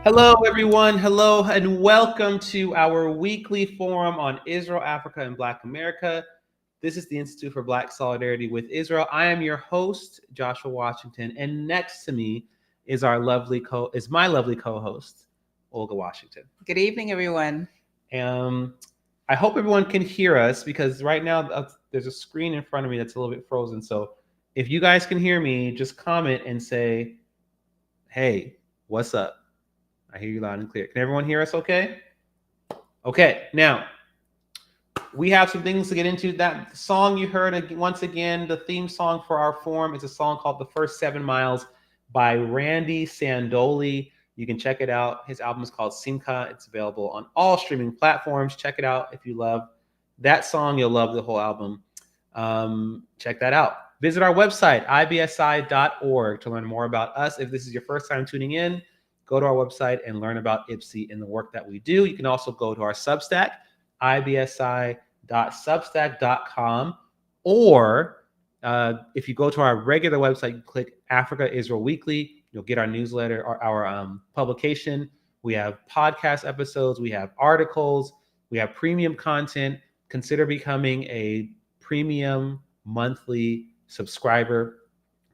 Hello, everyone. Hello, and welcome to our weekly forum on Israel, Africa, and Black America. This is the Institute for Black Solidarity with Israel. I am your host, Joshua Washington, and next to me is my lovely co-host, Olga Washington. Good evening, everyone. I hope everyone can hear us because right now there's a screen in front of me that's a little bit frozen. So if you guys can hear me, just comment and say, "Hey, what's up?" I hear you loud and clear. Can everyone hear us okay? Okay, now we have some things to get into. That song you heard, once again, the theme song for our forum is a song called The First 7 Miles by Randy Sandoli. You can check it out. His album is called Simcha. It's available on all streaming platforms. Check it out if you love that song. You'll love the whole album. Check that out. Visit our website, ibsi.org, to learn more about us. If this is your first time tuning in, go to our website and learn about IBSI and the work that we do. You can also go to our Substack, ibsi.substack.com, or if you go to our regular website, you click Africa Israel Weekly, you'll get our newsletter or our publication. We have podcast episodes, we have articles, we have premium content. Consider becoming a premium monthly subscriber.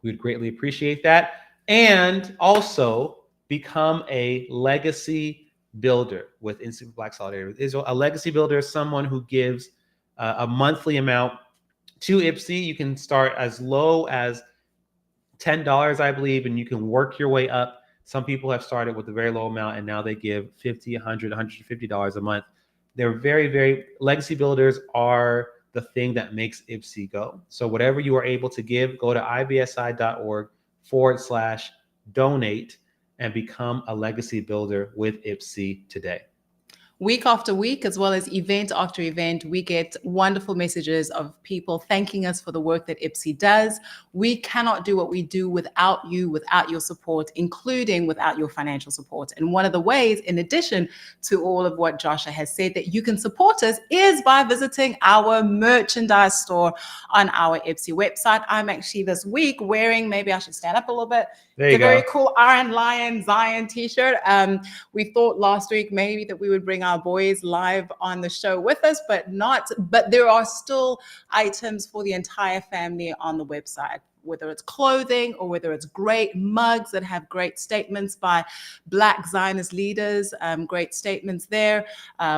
We'd greatly appreciate that. And also, become a legacy builder with Institute for Black Solidarity with Israel. A legacy builder is someone who gives a monthly amount to IBSI. You can start as low as $10, I believe, and you can work your way up. Some people have started with a very low amount, and now they give $50, $100, $150 a month. They're very legacy builders are the thing that makes IBSI go. So whatever you are able to give, go to ibsi.org/donate and become a legacy builder with IBSI today. Week after week, as well as event after event, we get wonderful messages of people thanking us for the work that IBSI does. We cannot do what we do without you, without your support, including without your financial support. And one of the ways, in addition to all of what Joshua has said, that you can support us is by visiting our merchandise store on our IBSI website. I'm actually this week wearing, maybe I should stand up a little bit, the very cool Iron Lion Zion t-shirt. We thought last week maybe that we would bring our boys live on the show with us, but there are still items for the entire family on the website, whether it's clothing or whether it's great mugs that have great statements by Black Zionist leaders, great statements there.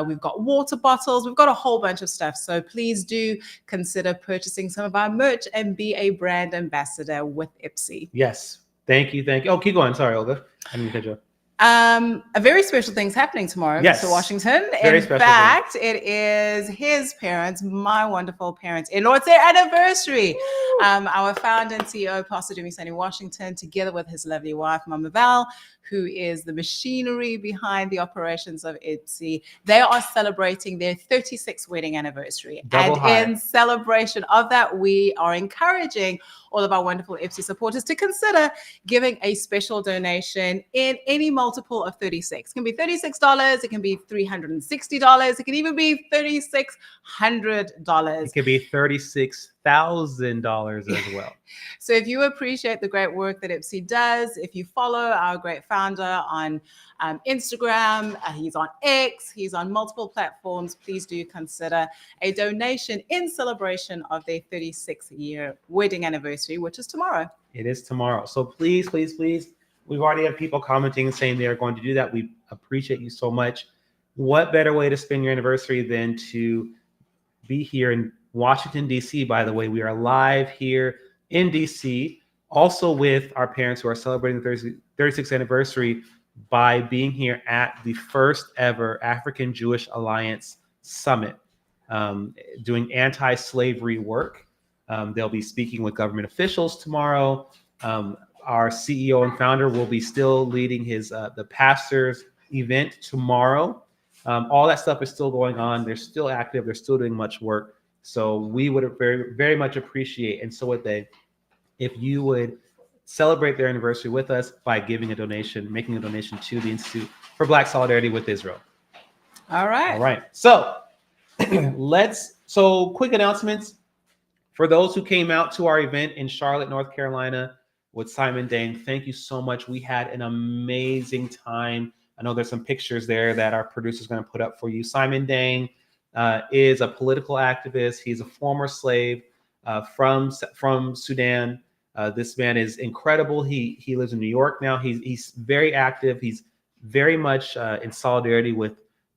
We've got water bottles, we've got a whole bunch of stuff. So please do consider purchasing some of our merch and be a brand ambassador with IBSI. Yes. Thank you. Oh, keep going. Sorry, Olga. I didn't catch you. A very special thing's happening tomorrow, yes. Mr. Washington. Very in fact, thing. It is his parents, my wonderful parents-in-law. It's their anniversary. Our founder and CEO, Pastor Dumisani Washington, together with his lovely wife, Mama Val, who is the machinery behind the operations of IBSI. They are celebrating their 36th wedding anniversary. In celebration of that, we are encouraging all of our wonderful IBSI supporters to consider giving a special donation in any multiple of 36. It can be $36, it can be $360, it can even be $3,600. It can be $36,000 as well. So if you appreciate the great work that IBSI does, if you follow our great founder on Instagram, he's on X, he's on multiple platforms, please do consider a donation in celebration of their 36th-year wedding anniversary, which is tomorrow. It is tomorrow. So please, we've already had people commenting and saying they are going to do that. We appreciate you so much. What better way to spend your anniversary than to be here in Washington, D.C. By the way, we are live here in D.C., also with our parents who are celebrating the 36th anniversary by being here at the first ever African Jewish Alliance Summit, doing anti-slavery work. They'll be speaking with government officials tomorrow. Our CEO and founder will be still leading the pastors event tomorrow. All that stuff is still going on. They're still active. They're still doing much work. So we would very, very much appreciate, and so would they, if you would celebrate their anniversary with us by making a donation to the Institute for Black Solidarity with Israel. All right. So quick announcements. For those who came out to our event in Charlotte, North Carolina with Simon Dang, thank you so much. We had an amazing time. I know there's some pictures there that our producer's going to put up for you. Simon Dang is a political activist. He's a former slave from Sudan. This man is incredible. He lives in New York now. He's very active. He's very much in solidarity with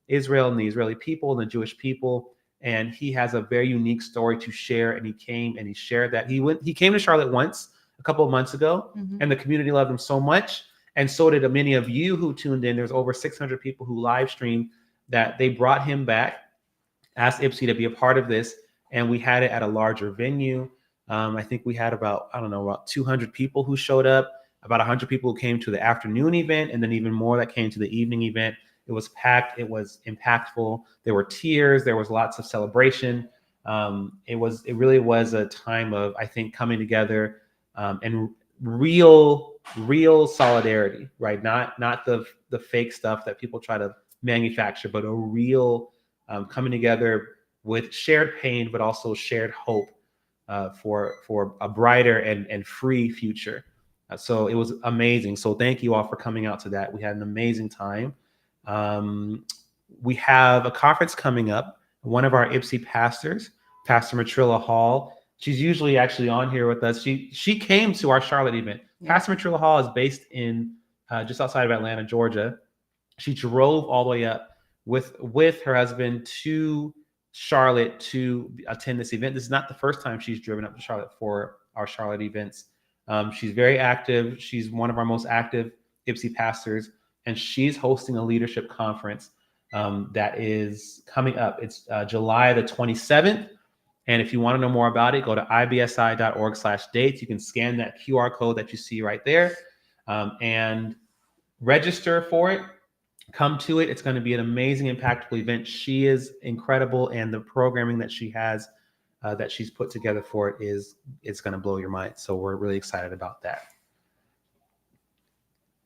Israel and the Israeli people and the Jewish people. And he has a very unique story to share. And he came and he shared that. He came to Charlotte once a couple of months ago, and the community loved him so much. And so did many of you who tuned in. There's over 600 people who live streamed that. They brought him back, asked IBSI to be a part of this, and we had it at a larger venue. I think we had about 200 people who showed up, about 100 people who came to the afternoon event, and then even more that came to the evening event. It was packed. It was impactful. There were tears. There was lots of celebration. It really was a time of, I think, coming together and real solidarity, right? Not the fake stuff that people try to manufacture, but a real coming together with shared pain, but also shared hope for a brighter and free future. So it was amazing. So thank you all for coming out to that. We had an amazing time. We have a conference coming up. One of our IBSI pastors, Pastor Matrilla Hall, she's usually actually on here with us. She came to our Charlotte event. Yeah. Pastor Matrilla Hall is based in just outside of Atlanta, Georgia. She drove all the way up with her husband to Charlotte to attend this event. This is not the first time she's driven up to Charlotte for our Charlotte events. She's very active. She's one of our most active IBSI pastors, and she's hosting a leadership conference that is coming up. It's July the 27th. And if you want to know more about it, go to ibsi.org/dates. You can scan that QR code that you see right there and register for it. Come to it. It's going to be an amazing, impactful event. She is incredible, and the programming that she has, that she's put together for it it's going to blow your mind. So we're really excited about that.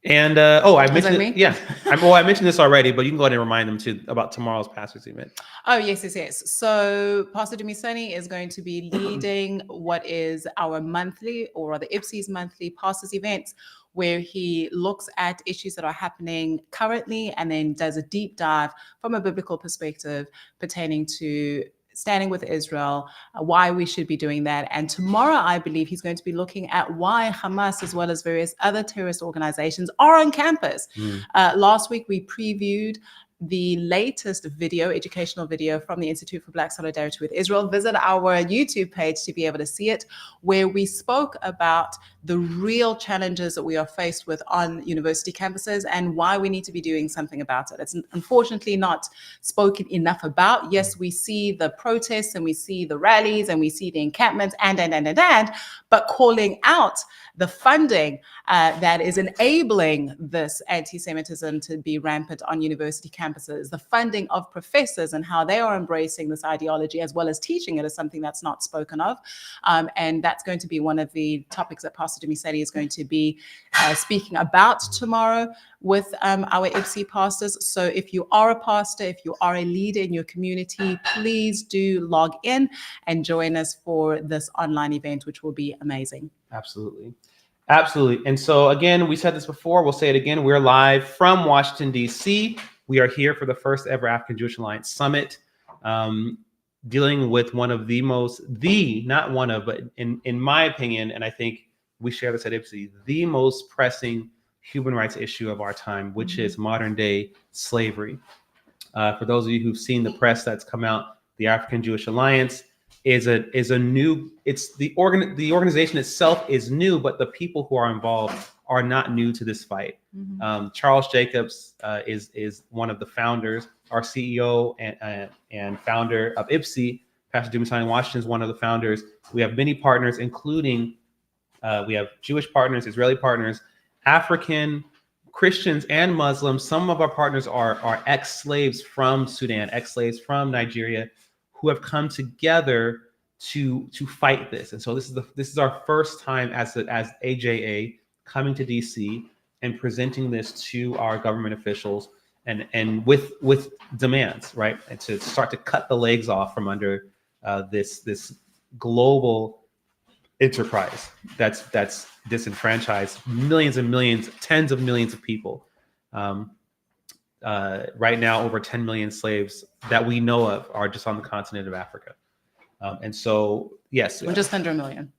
And I mentioned it, yeah. I mentioned this already, but you can go ahead and remind them too about tomorrow's pastors event. Oh, yes. So Pastor Dumisani is going to be leading what is our monthly, or rather IBSI's monthly pastors events, where he looks at issues that are happening currently and then does a deep dive from a biblical perspective pertaining to standing with Israel, why we should be doing that. And tomorrow, I believe he's going to be looking at why Hamas, as well as various other terrorist organizations, are on campus. Last week, we previewed the latest educational video from the Institute for Black Solidarity with Israel. Visit our YouTube page to be able to see it, where we spoke about the real challenges that we are faced with on university campuses and why we need to be doing something about it. It's unfortunately not spoken enough about. Yes, we see the protests and we see the rallies and we see the encampments but calling out the funding that is enabling this anti-Semitism to be rampant on university campuses, the funding of professors and how they are embracing this ideology as well as teaching it is something that's not spoken of. And that's going to be one of the topics that Pastor Dumisani is going to be speaking about tomorrow with our IBSI pastors. So if you are a pastor, if you are a leader in your community, please do log in and join us for this online event, which will be amazing. Absolutely. And so again, we said this before, we'll say it again. We're live from Washington, D.C. We are here for the first ever African Jewish Alliance Summit, dealing with one of but in my opinion, and I think we share this at IBSI, the most pressing human rights issue of our time, which is modern day slavery. For those of you who've seen the press that's come out, the African Jewish Alliance is a new, the organization itself is new, but the people who are involved are not new to this fight. Charles Jacobs is one of the founders, our CEO and founder of IBSI. Pastor Dumisani Washington is one of the founders. We have many partners, including we have Jewish partners, Israeli partners, African, Christians, and Muslims. Some of our partners are ex-slaves from Sudan, ex-slaves from Nigeria, who have come together to fight this. And so this is our first time as AJA coming to DC and presenting this to our government officials and with demands, right? And to start to cut the legs off from under this global enterprise that's disenfranchised millions and millions, tens of millions of people. right now, over 10 million slaves that we know of are just on the continent of Africa. And so, yes. We're just under a million,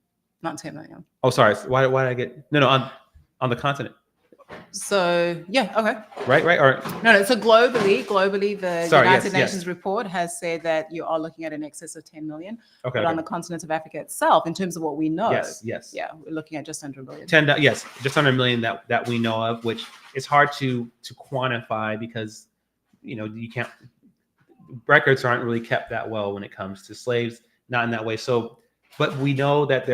not 10 million. Oh, sorry. Why did I get... No, on the continent. So, yeah, okay. Right? Or No, so globally, the Sorry, United yes, Nations yes. report has said that you are looking at an excess of 10 million. Okay, But on the continent of Africa itself, in terms of what we know, yes. yeah, we're looking at just under a million. Yes, just under a million that we know of, which is hard to quantify because, you can't... Records aren't really kept that well when it comes to slaves, not in that way. So, but we know that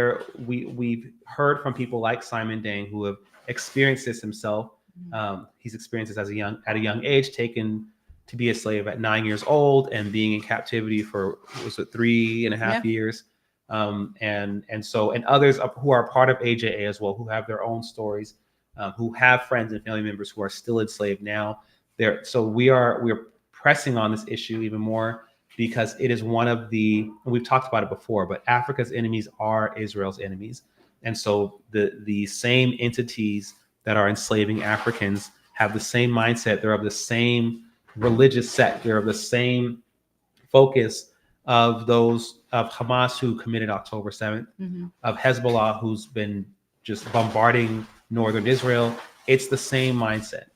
we've heard from people like Simon Dang who have experienced this himself. He's experienced this at a young age, taken to be a slave at 9 years old and being in captivity for 3.5 years. And others who are part of AJA as well, who have their own stories, who have friends and family members who are still enslaved now. We're pressing on this issue even more because it is one of and we've talked about it before, but Africa's enemies are Israel's enemies. And so the same entities that are enslaving Africans have the same mindset. They're of the same religious sect. They're of the same focus of those of Hamas who committed October 7th, of Hezbollah who's been just bombarding northern Israel. It's the same mindset.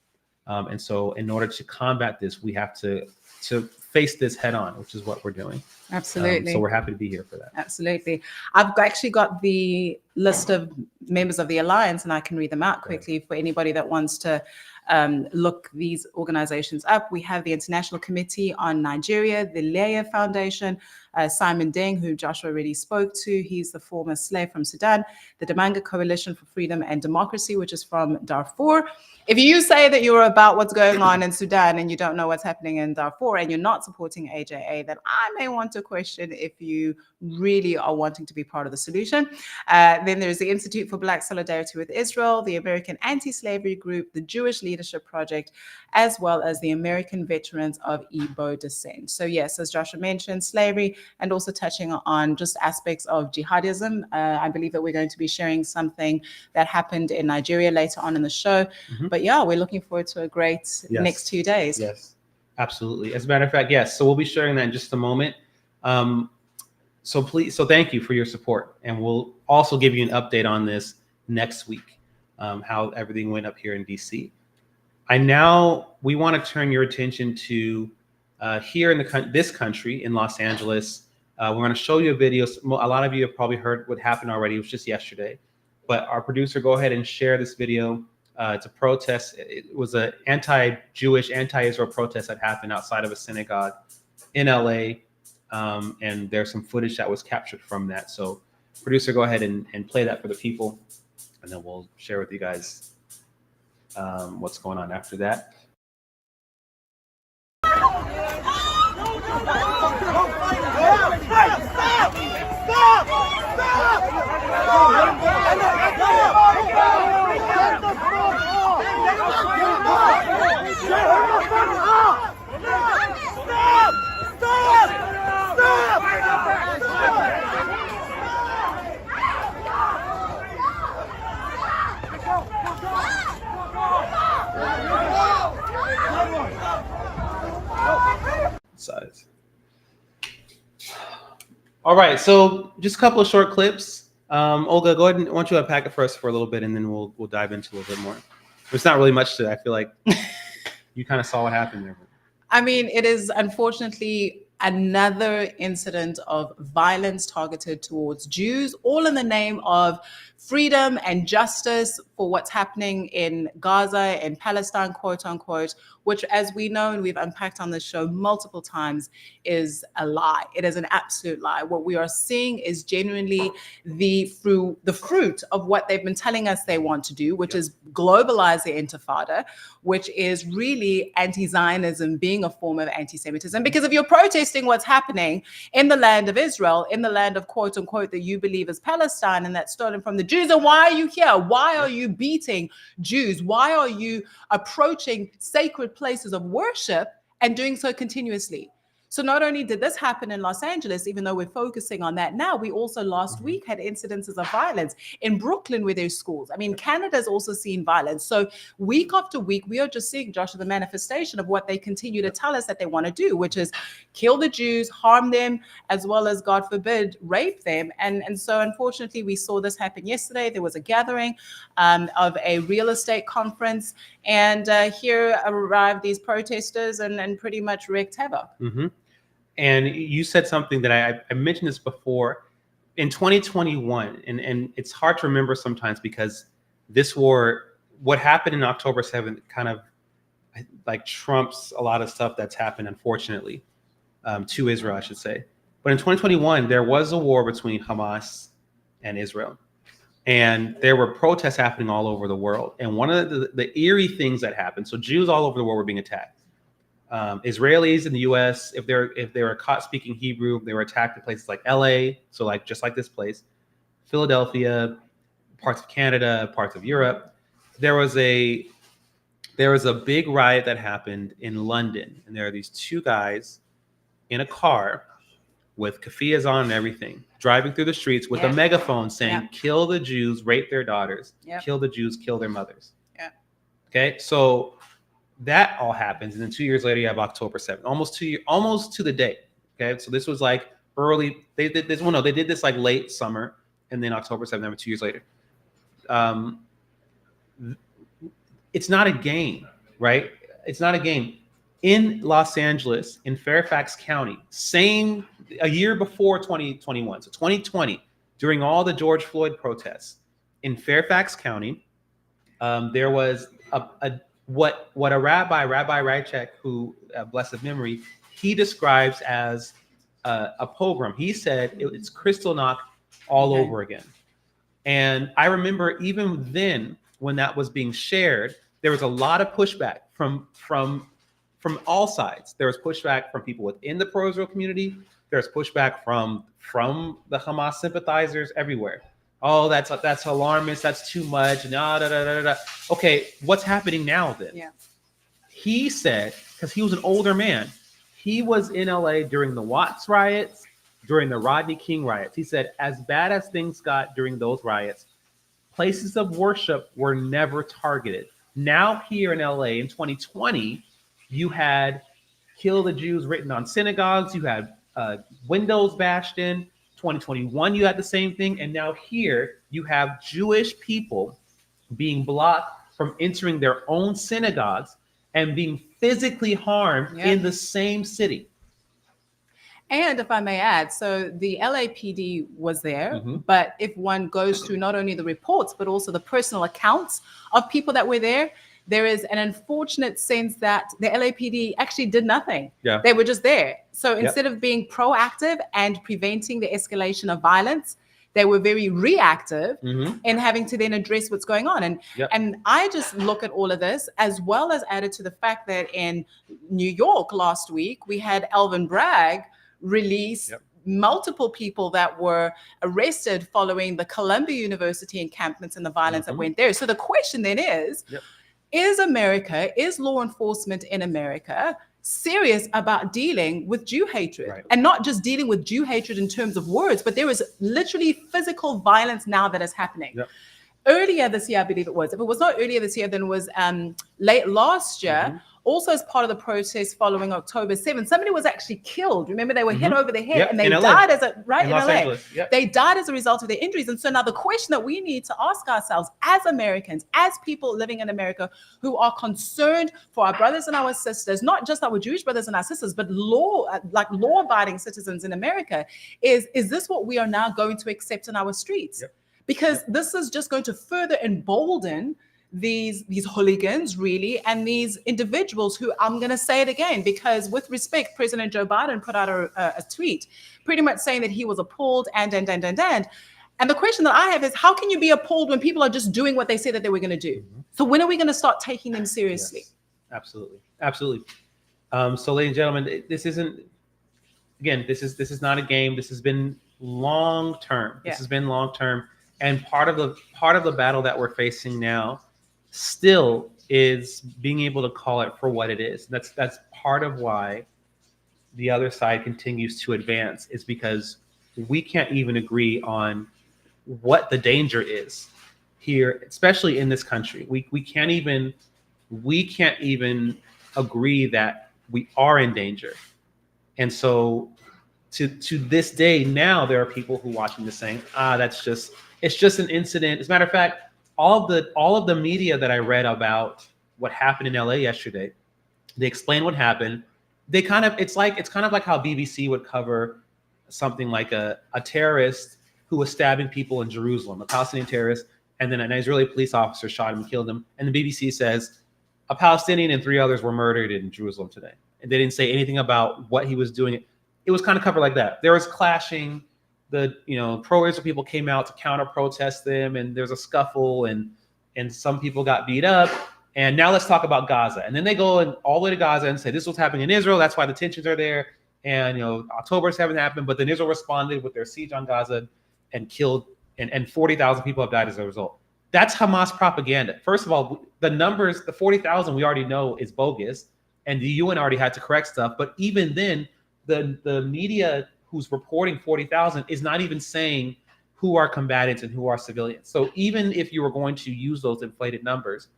And so in order to combat this, we have to face this head on, which is what we're doing. Absolutely. So we're happy to be here for that. Absolutely. I've actually got the list of members of the Alliance, and I can read them out quickly for anybody that wants to look these organizations up. We have the International Committee on Nigeria, the Leah Foundation, Simon Deng, who Joshua already spoke to. He's the former slave from Sudan. The Damanga Coalition for Freedom and Democracy, which is from Darfur. If you say that you're about what's going on in Sudan and you don't know what's happening in Darfur and you're not supporting AJA, then I may want to question if you really are wanting to be part of the solution. Then there's the Institute for Black Solidarity with Israel, the American Anti-Slavery Group, the Jewish Leadership Project, as well as the American Veterans of Igbo Descent. So yes, as Joshua mentioned, slavery and also touching on just aspects of jihadism. I believe that we're going to be sharing something that happened in Nigeria later on in the show. But yeah, we're looking forward to a great next 2 days. Yes, absolutely. As a matter of fact, yes. So we'll be sharing that in just a moment. So thank you for your support. And we'll also give you an update on this next week, how everything went up here in DC. We want to turn your attention to here in this country, in Los Angeles. We're going to show you a video. A lot of you have probably heard what happened already. It was just yesterday. But our producer, go ahead and share this video. It's a protest. It was an anti-Jewish, anti-Israel protest that happened outside of a synagogue in LA. And there's some footage that was captured from that. So producer, go ahead and play that for the people. And then we'll share with you guys what's going on after that. Size. All right, so just a couple of short clips. Olga, go ahead and why don't you unpack it for us for a little bit, and then we'll dive into a little bit more. There's not really much to it. I feel like you kind of saw what happened there. I mean, it is unfortunately another incident of violence targeted towards Jews, all in the name of freedom and justice for what's happening in Gaza and Palestine, quote unquote, which, as we know and we've unpacked on this show multiple times, is a lie. It is an absolute lie. What we are seeing is genuinely the fruit of what they've been telling us they want to do, which is globalize the intifada, which is really anti-Zionism being a form of anti-Semitism. Because if you're protesting what's happening in the land of Israel, in the land of quote unquote that you believe is Palestine and that's stolen from the Jews, and why are you here? Why are you beating Jews? Why are you approaching sacred places of worship and doing so continuously? So not only did this happen in Los Angeles, even though we're focusing on that now, we also last week had incidences of violence in Brooklyn where there's schools. I mean, Canada's also seen violence. So week after week, we are just seeing, Joshua, the manifestation of what they continue to tell us that they want to do, which is kill the Jews, harm them, as well as, God forbid, rape them. And so unfortunately, we saw this happen yesterday. There was a gathering of a real estate conference, and here arrived these protesters and pretty much wreaked havoc. Mm-hmm. And you said something that I mentioned this before. In 2021, and it's hard to remember sometimes because this war, what happened in October 7th kind of like trumps a lot of stuff that's happened, unfortunately, to Israel, I should say. But in 2021, there was a war between Hamas and Israel. And there were protests happening all over the world. And one of the eerie things that happened, so Jews all over the world were being attacked. Israelis in the U.S., if they were caught speaking Hebrew, they were attacked in places like L.A., so like just like this place, Philadelphia, parts of Canada, parts of Europe. There was a big riot that happened in London, and there are these two guys in a car with keffiyehs on and everything, driving through the streets with a megaphone saying, "Kill the Jews, rape their daughters, kill the Jews, kill their mothers." Yeah. Okay, so that all happens, and then 2 years later you have October 7th, almost to the day. Okay, so this was like early. They did this. Well, no, they did this like late summer, and then October 7th, 2 years later. It's not a game, right? It's not a game. In Los Angeles, in Fairfax County, a year before 2021, so 2020, during all the George Floyd protests in Fairfax County, there was what a Rabbi Rychek, who blessed memory, he describes as a pogrom. He said it's Kristallnacht all over again. And I remember even then, when that was being shared, there was a lot of pushback from all sides. There was pushback from people within the pro-Israel community. There's pushback from the Hamas sympathizers everywhere. Oh, that's alarmist. That's too much. Okay, what's happening now then? Yeah. He said, because he was an older man, he was in LA during the Watts riots, during the Rodney King riots. He said, as bad as things got during those riots, places of worship were never targeted. Now here in LA in 2020, you had "Kill the Jews" written on synagogues. You had windows bashed in. 2021, you had the same thing. And now here you have Jewish people being blocked from entering their own synagogues and being physically harmed in the same city. And if I may add, so the LAPD was there, but if one goes through not only the reports, but also the personal accounts of people that were there, there is an unfortunate sense that the LAPD actually did nothing. Yeah. They were just there. So instead of being proactive and preventing the escalation of violence, they were very reactive in having to then address what's going on. And I just look at all of this, as well as added to the fact that in New York last week, we had Alvin Bragg release multiple people that were arrested following the Columbia University encampments and the violence that went there. So the question then is America, is law enforcement in America serious about dealing with Jew hatred? Right. And not just dealing with Jew hatred in terms of words, but there is literally physical violence now that is happening. Yep. Earlier this year, I believe it was. If it was not earlier this year, then it was late last year. Also, as part of the protest following October 7th, somebody was actually killed. Remember, they were hit over the head and they died in LA. They died as a result of their injuries. And so now the question that we need to ask ourselves as Americans, as people living in America who are concerned for our brothers and our sisters, not just our Jewish brothers and our sisters, but law-abiding citizens in America, is this what we are now going to accept in our streets? Yep. Because this is just going to further embolden these hooligans, really, and these individuals who, I'm going to say it again, because with respect, President Joe Biden put out a tweet pretty much saying that he was appalled and the question that I have is, how can you be appalled when people are just doing what they say that they were going to do? So when are we going to start taking them seriously? Yes, absolutely. So, ladies and gentlemen, this is not a game. This has been long term. This has been long term, and part of the battle that we're facing now still is being able to call it for what it is. That's part of why the other side continues to advance is because we can't even agree on what the danger is here, especially in this country. We can't even agree that we are in danger. And so to this day now, there are people who watching this saying, it's just an incident. As a matter of fact, all of the media that I read about what happened in LA yesterday, they explain what happened. It's kind of like how BBC would cover something like a terrorist who was stabbing people in Jerusalem, a Palestinian terrorist, and then an Israeli police officer shot him and killed him. And the BBC says a Palestinian and 3 others were murdered in Jerusalem today. And they didn't say anything about what he was doing. It was kind of covered like that. There was clashing. The pro-Israel people came out to counter protest them, and there's a scuffle, and some people got beat up. And now let's talk about Gaza. And then they go all the way to Gaza and say this is what's happening in Israel. That's why the tensions are there. And October 7th happened, but then Israel responded with their siege on Gaza and killed and 40,000 people have died as a result. That's Hamas propaganda. First of all, the numbers, the 40,000 we already know is bogus, and the UN already had to correct stuff. But even then, the media who's reporting 40,000 is not even saying who are combatants and who are civilians. So even if you were going to use those inflated numbers,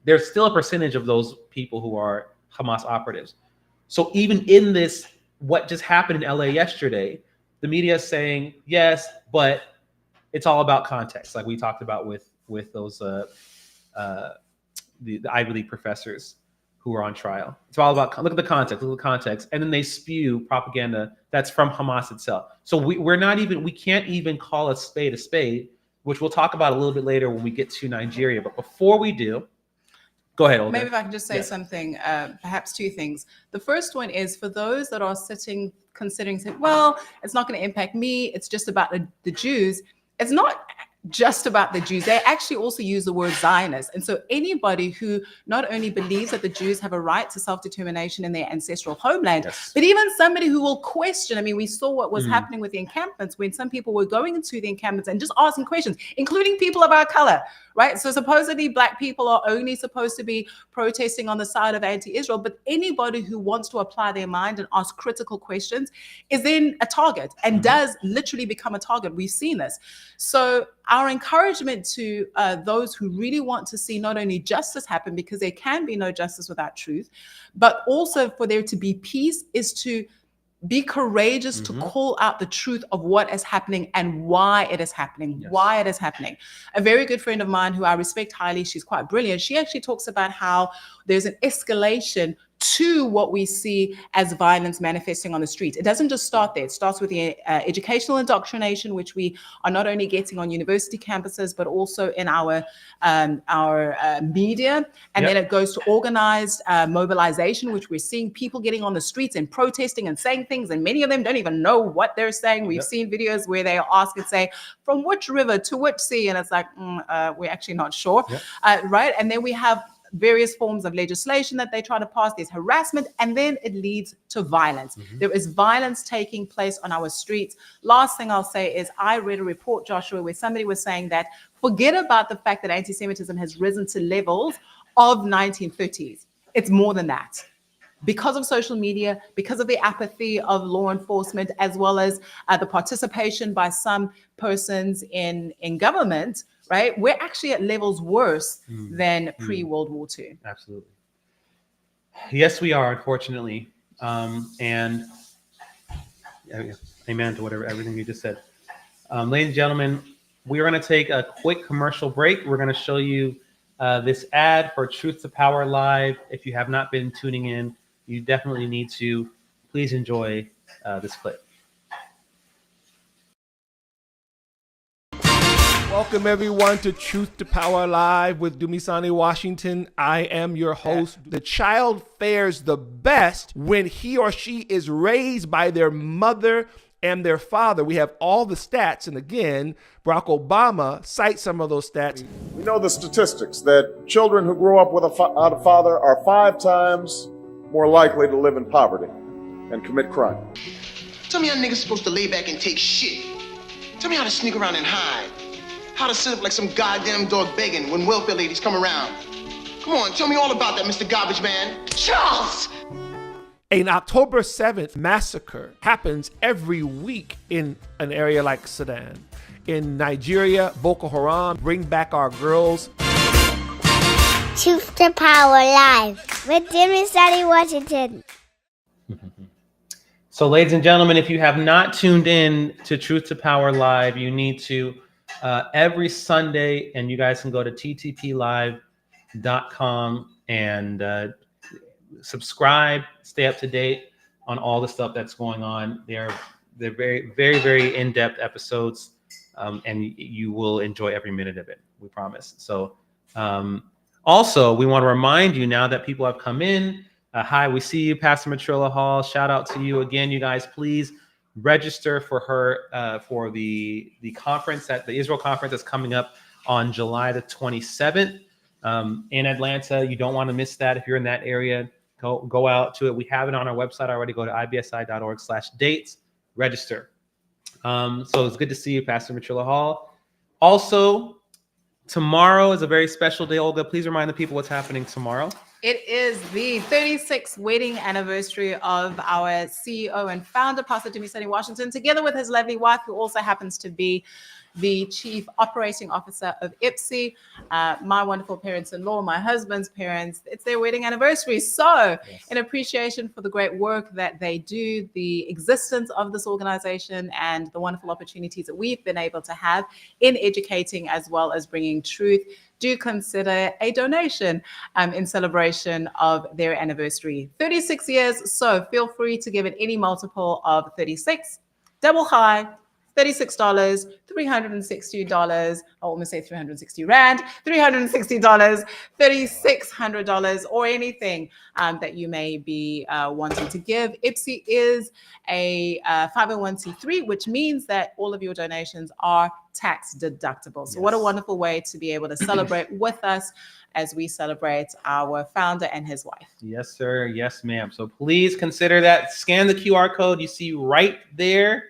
there's still a percentage of those people who are Hamas operatives. So even in this, what just happened in LA yesterday, the media is saying, yes, but it's all about context, like we talked about with those the Ivy League professors who are on trial. It's all about look at the context, and then they spew propaganda that's from Hamas itself. So we can't even call a spade, which we'll talk about a little bit later when we get to Nigeria. But before we do, go ahead, Olga. Maybe if I can just say something, perhaps two things. The first one is for those that are considering saying, well, it's not going to impact me. It's just about the Jews. It's not just about the Jews. They actually also use the word Zionist. And so anybody who not only believes that the Jews have a right to self-determination in their ancestral homeland, but even somebody who will question. I mean, we saw what was happening with the encampments when some people were going into the encampments and just asking questions, including people of our color, right? So supposedly Black people are only supposed to be protesting on the side of anti-Israel, but anybody who wants to apply their mind and ask critical questions is then a target and does literally become a target. We've seen this. So our encouragement to those who really want to see not only justice happen, because there can be no justice without truth, but also for there to be peace, is to be courageous to call out the truth of what is happening and why it is happening, why it is happening. A very good friend of mine who I respect highly, she's quite brilliant. She actually talks about how there's an escalation to what we see as violence manifesting on the streets. It doesn't just start there. It starts with the educational indoctrination, which we are not only getting on university campuses, but also in our media. And then it goes to organized mobilization, which we're seeing people getting on the streets and protesting and saying things. And many of them don't even know what they're saying. We've seen videos where they ask and say, from which river to which sea? And it's like, we're actually not sure, right? And then we have various forms of legislation that they try to pass. There's harassment, and then it leads to violence. There is violence taking place on our streets. Last thing I'll say is I read a report, Joshua, where somebody was saying that forget about the fact that anti-Semitism has risen to levels of 1930s. It's more than that. Because of social media, because of the apathy of law enforcement, as well as the participation by some persons in government, right? We're actually at levels worse than pre-World War II. Absolutely. Yes, we are, unfortunately. And amen to everything you just said. Ladies and gentlemen, we're going to take a quick commercial break. We're going to show you this ad for Truth to Power Live. If you have not been tuning in, you definitely need to. Please enjoy this clip. Welcome, everyone, to Truth to Power Live with Dumisani Washington. I am your host. The child fares the best when he or she is raised by their mother and their father. We have all the stats. And again, Barack Obama cites some of those stats. We know the statistics that children who grow up without a father are 5 times more likely to live in poverty and commit crime. Tell me how niggas supposed to lay back and take shit. Tell me how to sneak around and hide. How to sit up like some goddamn dog begging when welfare ladies come around. Come on, tell me all about that, Mr. Garbage Man. Charles! An October 7th massacre happens every week in an area like Sudan. In Nigeria, Boko Haram bring back our girls. Truth to Power Live with Jimmy Study Washington. So, ladies and gentlemen, if you have not tuned in to Truth to Power Live, you need to every Sunday, and you guys can go to ttplive.com and subscribe, stay up to date on all the stuff that's going on. They're very, very, very in-depth episodes, and you will enjoy every minute of it. We promise. So, also, we want to remind you now that people have come in. Hi, we see you, Pastor Matrilla Hall. Shout out to you again, you guys. Please register for her for the conference, at the Israel conference that's coming up on July the 27th in Atlanta. You don't want to miss that. If you're in that area, go out to it. We have it on our website already. Go to ibsi.org/dates. Register. So it's good to see you, Pastor Matrilla Hall. Also, tomorrow is a very special day. Olga, please remind the people what's happening tomorrow. It is the 36th wedding anniversary of our CEO and founder, Pastor Dumisani Washington, together with his lovely wife, who also happens to be the Chief Operating Officer of IBSI. My wonderful parents-in-law, my husband's parents, it's their wedding anniversary. So in appreciation for the great work that they do, the existence of this organization, and the wonderful opportunities that we've been able to have in educating as well as bringing truth, do consider a donation in celebration of their anniversary. 36 years, so feel free to give it any multiple of 36, double high, $36, $360, I almost say 360 Rand, $360, $3,600, or anything that you may be wanting to give. IBSI is a 501c3, which means that all of your donations are tax deductible. So what a wonderful way to be able to celebrate with us as we celebrate our founder and his wife. Yes, sir. Yes, ma'am. So please consider that. Scan the QR code you see right there.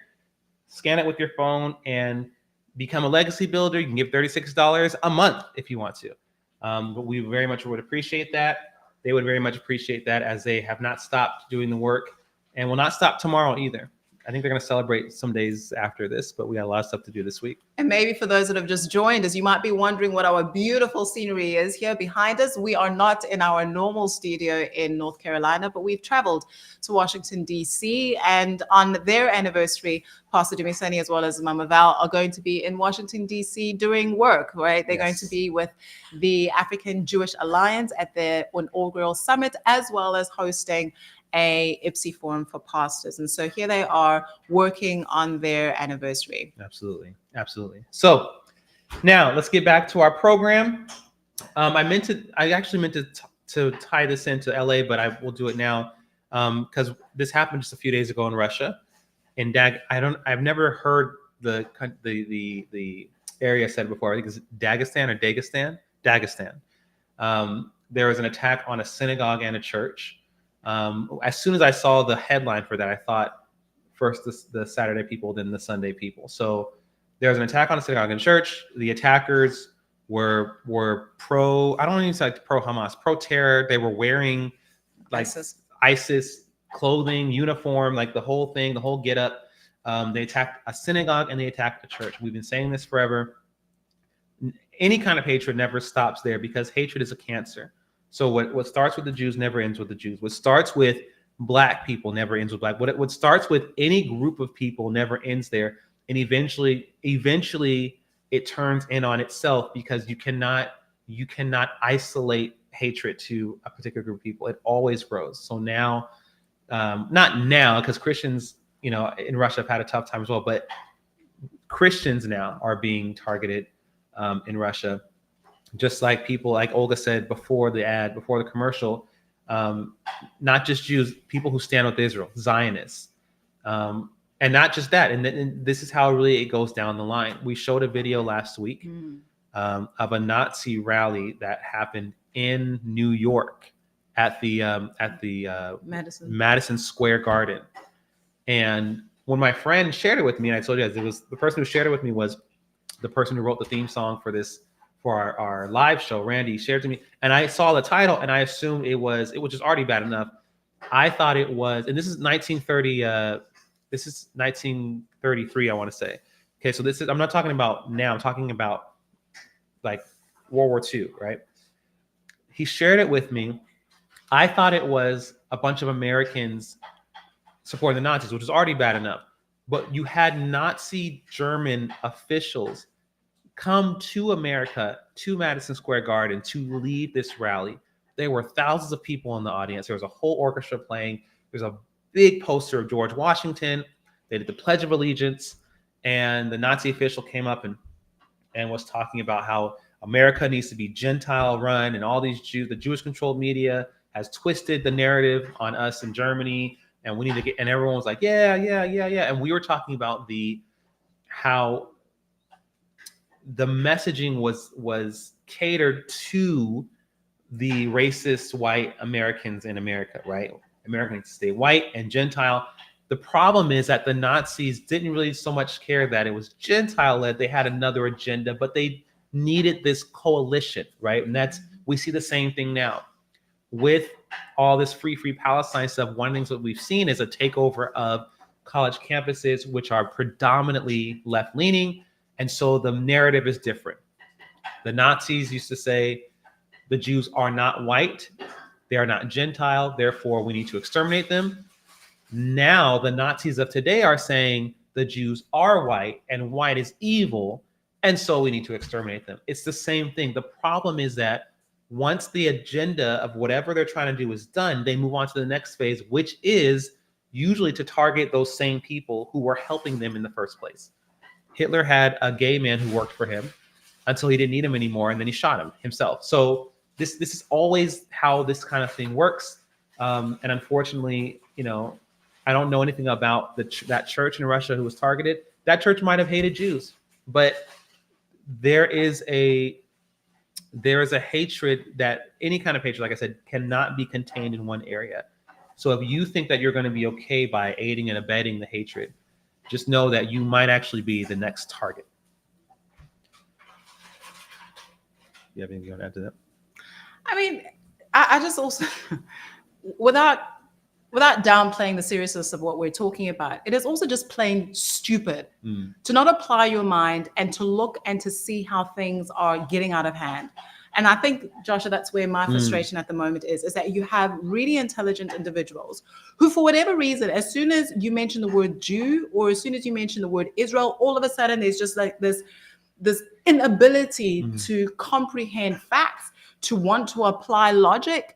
Scan it with your phone and become a legacy builder. You can give $36 a month if you want to. But we very much would appreciate that. They would very much appreciate that, as they have not stopped doing the work and will not stop tomorrow either. I think they're going to celebrate some days after this, but we got a lot of stuff to do this week. And maybe for those that have just joined us, you might be wondering what our beautiful scenery is here behind us. We are not in our normal studio in North Carolina, but we've traveled to Washington, D.C. And on their anniversary, Pastor Dumisani as well as Mama Val are going to be in Washington, D.C. doing work, right? They're going to be with the African Jewish Alliance at their inaugural summit, as well as hosting a IBSI forum for pastors. And so here they are working on their anniversary. Absolutely. Absolutely. So now let's get back to our program. I actually meant to tie this into LA, but I will do it now because this happened just a few days ago in Russia. In I've never heard the area said before. I think it's Dagestan or Dagestan. There was an attack on a synagogue and a church. As soon as I saw the headline for that, I thought first the Saturday people, then the Sunday people. So there was an attack on a synagogue and church. The attackers were pro, I don't even say like pro Hamas, pro terror. They were wearing like ISIS clothing, uniform, like the whole thing, the whole get up. They attacked a synagogue and they attacked a church. We've been saying this forever. Any kind of hatred never stops there, because hatred is a cancer. So what starts with the Jews never ends with the Jews. What starts with Black people never ends with Black. What starts with any group of people never ends there. And eventually it turns in on itself, because you cannot isolate hatred to a particular group of people. It always grows. So now, not now, because Christians, in Russia have had a tough time as well, but Christians now are being targeted in Russia. Just like people, like Olga said before the commercial, not just Jews, people who stand with Israel, Zionists. And not just that. And this is how really it goes down the line. We showed a video last week of a Nazi rally that happened in New York at the Madison Square Garden. And when my friend shared it with me, and I told you guys, it was the person who shared it with me was the person who wrote the theme song for our live show. Randy shared to me, and I saw the title and I assumed it was just already bad enough. I thought it was, and this is 1930. This is 1933. I want to say. Okay, so this is. I'm not talking about now. I'm talking about like World War II, right? He shared it with me. I thought it was a bunch of Americans supporting the Nazis, which was already bad enough. But you had Nazi German officials come to America, to Madison Square Garden, to lead this rally. There were thousands of people in the audience. There was a whole orchestra playing. There's a big poster of George Washington. They did the Pledge of Allegiance, and the Nazi official came up and was talking about how America needs to be Gentile run, and all these Jews, the Jewish controlled media has twisted the narrative on us in Germany, and we need to get, and everyone was like, yeah. And we were talking about how the messaging was catered to the racist white Americans in America, right? Americans stay white and Gentile. The problem is that the Nazis didn't really so much care that it was Gentile led. They had another agenda, but they needed this coalition, right? And we see the same thing now with all this free Palestine stuff. One of the things that we've seen is a takeover of college campuses, which are predominantly left leaning. And so the narrative is different. The Nazis used to say the Jews are not white, they are not Gentile, therefore we need to exterminate them. Now the Nazis of today are saying the Jews are white and white is evil, and so we need to exterminate them. It's the same thing. The problem is that once the agenda of whatever they're trying to do is done, they move on to the next phase, which is usually to target those same people who were helping them in the first place. Hitler had a gay man who worked for him until he didn't need him anymore, and then he shot him himself. So this is always how this kind of thing works. And unfortunately, I don't know anything about that church in Russia who was targeted. That church might have hated Jews, but there is a hatred that any kind of hatred, like I said, cannot be contained in one area. So if you think that you're going to be okay by aiding and abetting the hatred, just know that you might actually be the next target. You have anything you want to add to that? I mean, I just also, without downplaying the seriousness of what we're talking about, it is also just plain stupid to not apply your mind and to look and to see how things are getting out of hand. And I think, Joshua, that's where my frustration at the moment is that you have really intelligent individuals who, for whatever reason, as soon as you mention the word Jew or as soon as you mention the word Israel, all of a sudden there's just like this inability to comprehend facts, to want to apply logic.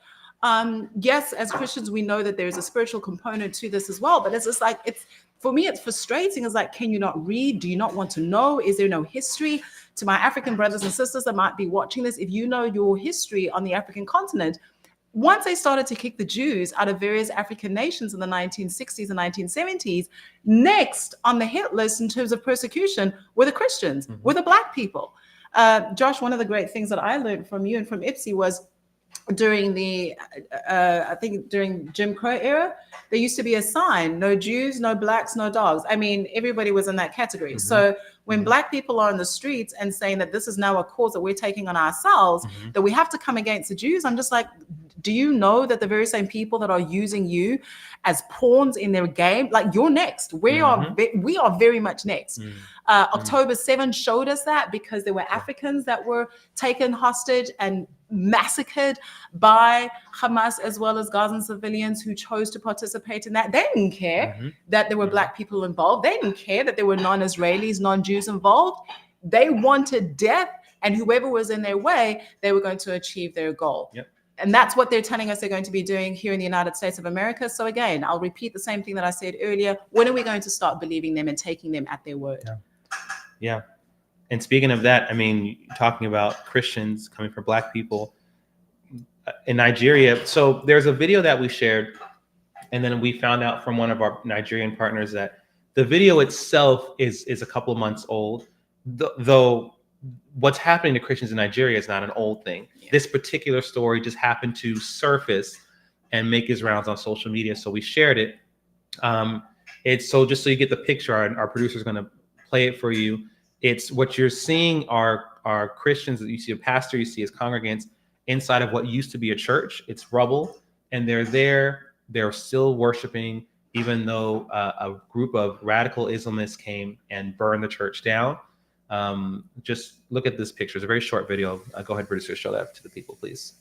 Yes, as Christians, we know that there's a spiritual component to this as well, but it's just like, for me, it's frustrating. It's like, can you not read? Do you not want to know? Is there no history? To my African brothers and sisters that might be watching this, if you know your history on the African continent, once they started to kick the Jews out of various African nations in the 1960s and 1970s, next on the hit list in terms of persecution were the Christians, were the Black people. Josh, one of the great things that I learned from you and from IBSI was during I think during Jim Crow era, there used to be a sign: no Jews, no Blacks, no dogs. I mean, everybody was in that category. So when Black people are in the streets and saying that this is now a cause that we're taking on ourselves, that we have to come against the Jews, I'm just like, do you know that the very same people that are using you as pawns in their game, like you're next. We are very much next. October 7 showed us that, because there were Africans that were taken hostage and massacred by Hamas, as well as Gazan civilians who chose to participate in that. They didn't care that there were Black people involved. They didn't care that there were non-Israelis, non-Jews involved. They wanted death, and whoever was in their way, they were going to achieve their goal. Yep. And that's what they're telling us they're going to be doing here in the United States of America. So again, I'll repeat the same thing that I said earlier. When are we going to start believing them and taking them at their word? Yeah. And speaking of that, I mean, talking about Christians coming for Black people in Nigeria. So there's a video that we shared, and then we found out from one of our Nigerian partners that the video itself is a couple of months old, though what's happening to Christians in Nigeria is not an old thing. Yeah. This particular story just happened to surface and make its rounds on social media, so we shared it. It's so just so you get the picture, our producer is going to play it for you. It's what you're seeing are Christians. You see a pastor, you see his congregants inside of what used to be a church. It's rubble, and they're there They're still worshiping, even though a group of radical Islamists came and burned the church down. Just look at this picture. It's a very short video. Go ahead, producer, show that to the people, please.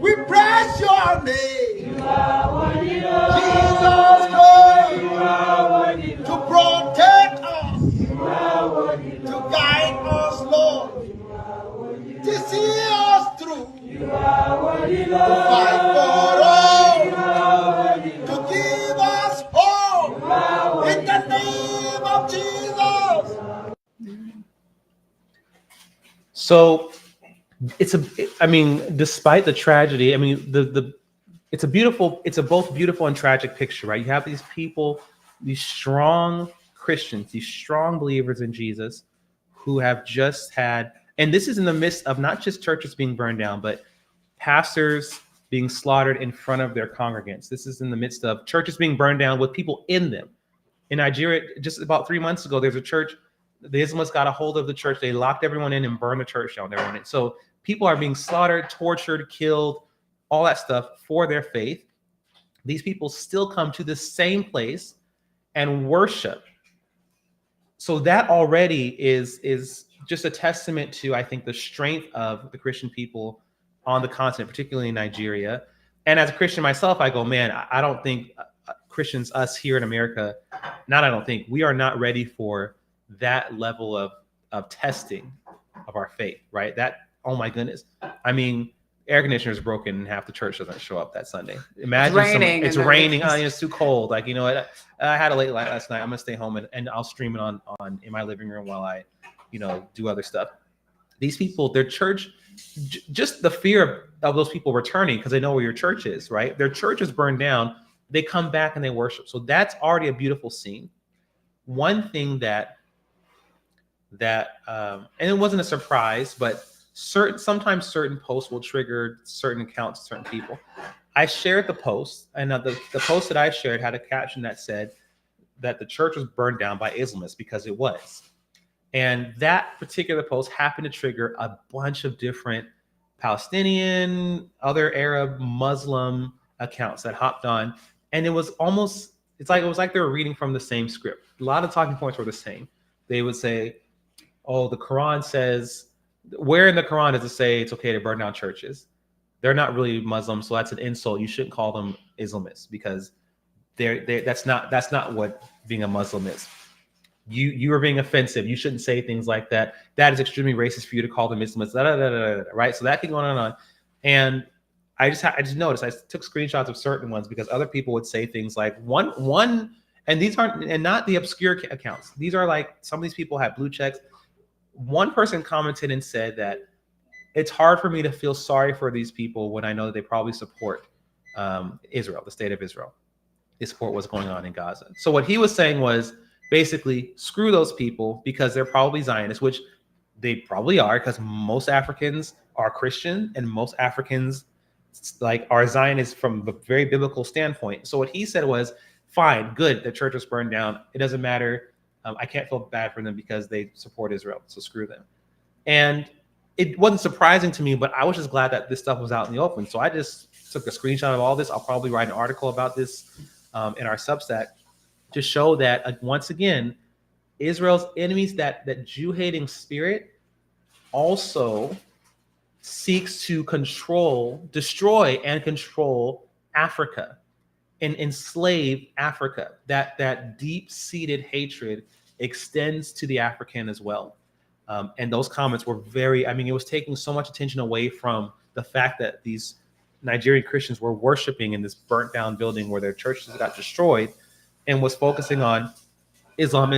We praise your name, Jesus Christ, to protect us, to guide us, Lord, to see us through, to fight for us, to give us hope in the name of Jesus. So I mean, despite the tragedy, I mean, it's a both beautiful and tragic picture, right? You have these people, these strong Christians, these strong believers in Jesus who have just had, and this is in the midst of not just churches being burned down, but pastors being slaughtered in front of their congregants. This is in the midst of churches being burned down with people in them. In Nigeria, just about 3 months ago, there's a church, the Islamists got a hold of the church. They locked everyone in and burned the church down. So people are being slaughtered, tortured, killed, all that stuff for their faith. These people still come to the same place and worship. So that already is just a testament to, I think, the strength of the Christian people on the continent, particularly in Nigeria. And as a Christian myself, I go, man, I don't think Christians, us here in America, we are not ready for that level of testing of our faith, right? That, oh my goodness. I mean, air conditioner is broken and half the church doesn't show up that Sunday. Imagine it's raining. It's too cold. Like, you know what? I had a late night last night. I'm gonna stay home and I'll stream it on in my living room while I, do other stuff. These people, their church, just the fear of those people returning because they know where your church is, right? Their church is burned down. They come back and they worship. So that's already a beautiful scene. One thing that and it wasn't a surprise, but sometimes certain posts will trigger certain accounts, certain people. I shared the post, and the post that I shared had a caption that said that the church was burned down by Islamists, because it was. And that particular post happened to trigger a bunch of different Palestinian, other Arab, Muslim accounts that hopped on, and it was like they were reading from the same script. A lot of talking points were the same. They would say, oh, the Quran says, where in the Quran does it say it's okay to burn down churches? They're not really Muslims, so that's an insult. You shouldn't call them Islamists, because that's not what being a Muslim is. You are being offensive. You shouldn't say things like that. That is extremely racist for you to call them Islamists. Right? So that can go on and on. And I just noticed. I took screenshots of certain ones because other people would say things like one, and these aren't, and not the obscure accounts. These are like, some of these people have blue checks. One person commented and said that it's hard for me to feel sorry for these people when I know that they probably support Israel, the state of Israel. They support what's going on in Gaza. So what he was saying was basically, screw those people, because they're probably Zionists, which they probably are, because most Africans are Christian and most Africans are Zionists from a very biblical standpoint. So what he said was, fine, good, the church was burned down. It doesn't matter. I can't feel bad for them because they support Israel, so screw them. And it wasn't surprising to me, but I was just glad that this stuff was out in the open. So I just took a screenshot of all this. I'll probably write an article about this in our Substack to show that, once again, Israel's enemies, that Jew-hating spirit, also seeks to destroy and control Africa and enslave Africa. That deep-seated hatred extends to the African as well. And those comments were it was taking so much attention away from the fact that these Nigerian Christians were worshiping in this burnt down building where their churches got destroyed, and was focusing on Islam,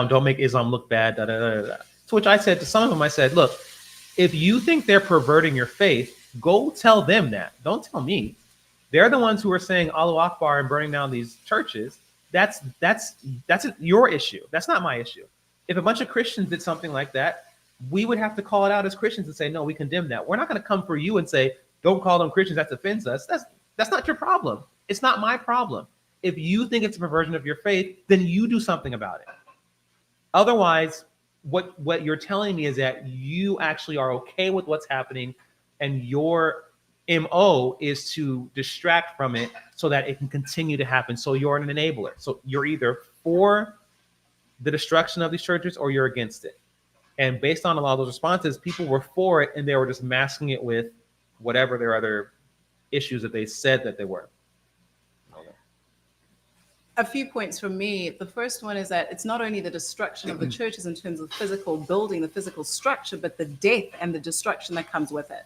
don't make Islam look bad, To which I said to some of them, I said, look, if you think they're perverting your faith, go tell them that. Don't tell me. They're the ones who are saying Allahu Akbar and burning down these churches. That's your issue. That's not my issue. If a bunch of Christians did something like that, we would have to call it out as Christians and say, no, we condemn that. We're not going to come for you and say, don't call them Christians, that offends us. That's not your problem. It's not my problem. If you think it's a perversion of your faith, then you do something about it. Otherwise, what you're telling me is that you actually are okay with what's happening, and your MO is to distract from it so that it can continue to happen. So you're an enabler. So you're either for the destruction of these churches or you're against it. And based on a lot of those responses, people were for it, and they were just masking it with whatever their other issues that they said that they were. A few points from me. The first one is that it's not only the destruction of the churches in terms of physical building, the physical structure, but the death and the destruction that comes with it.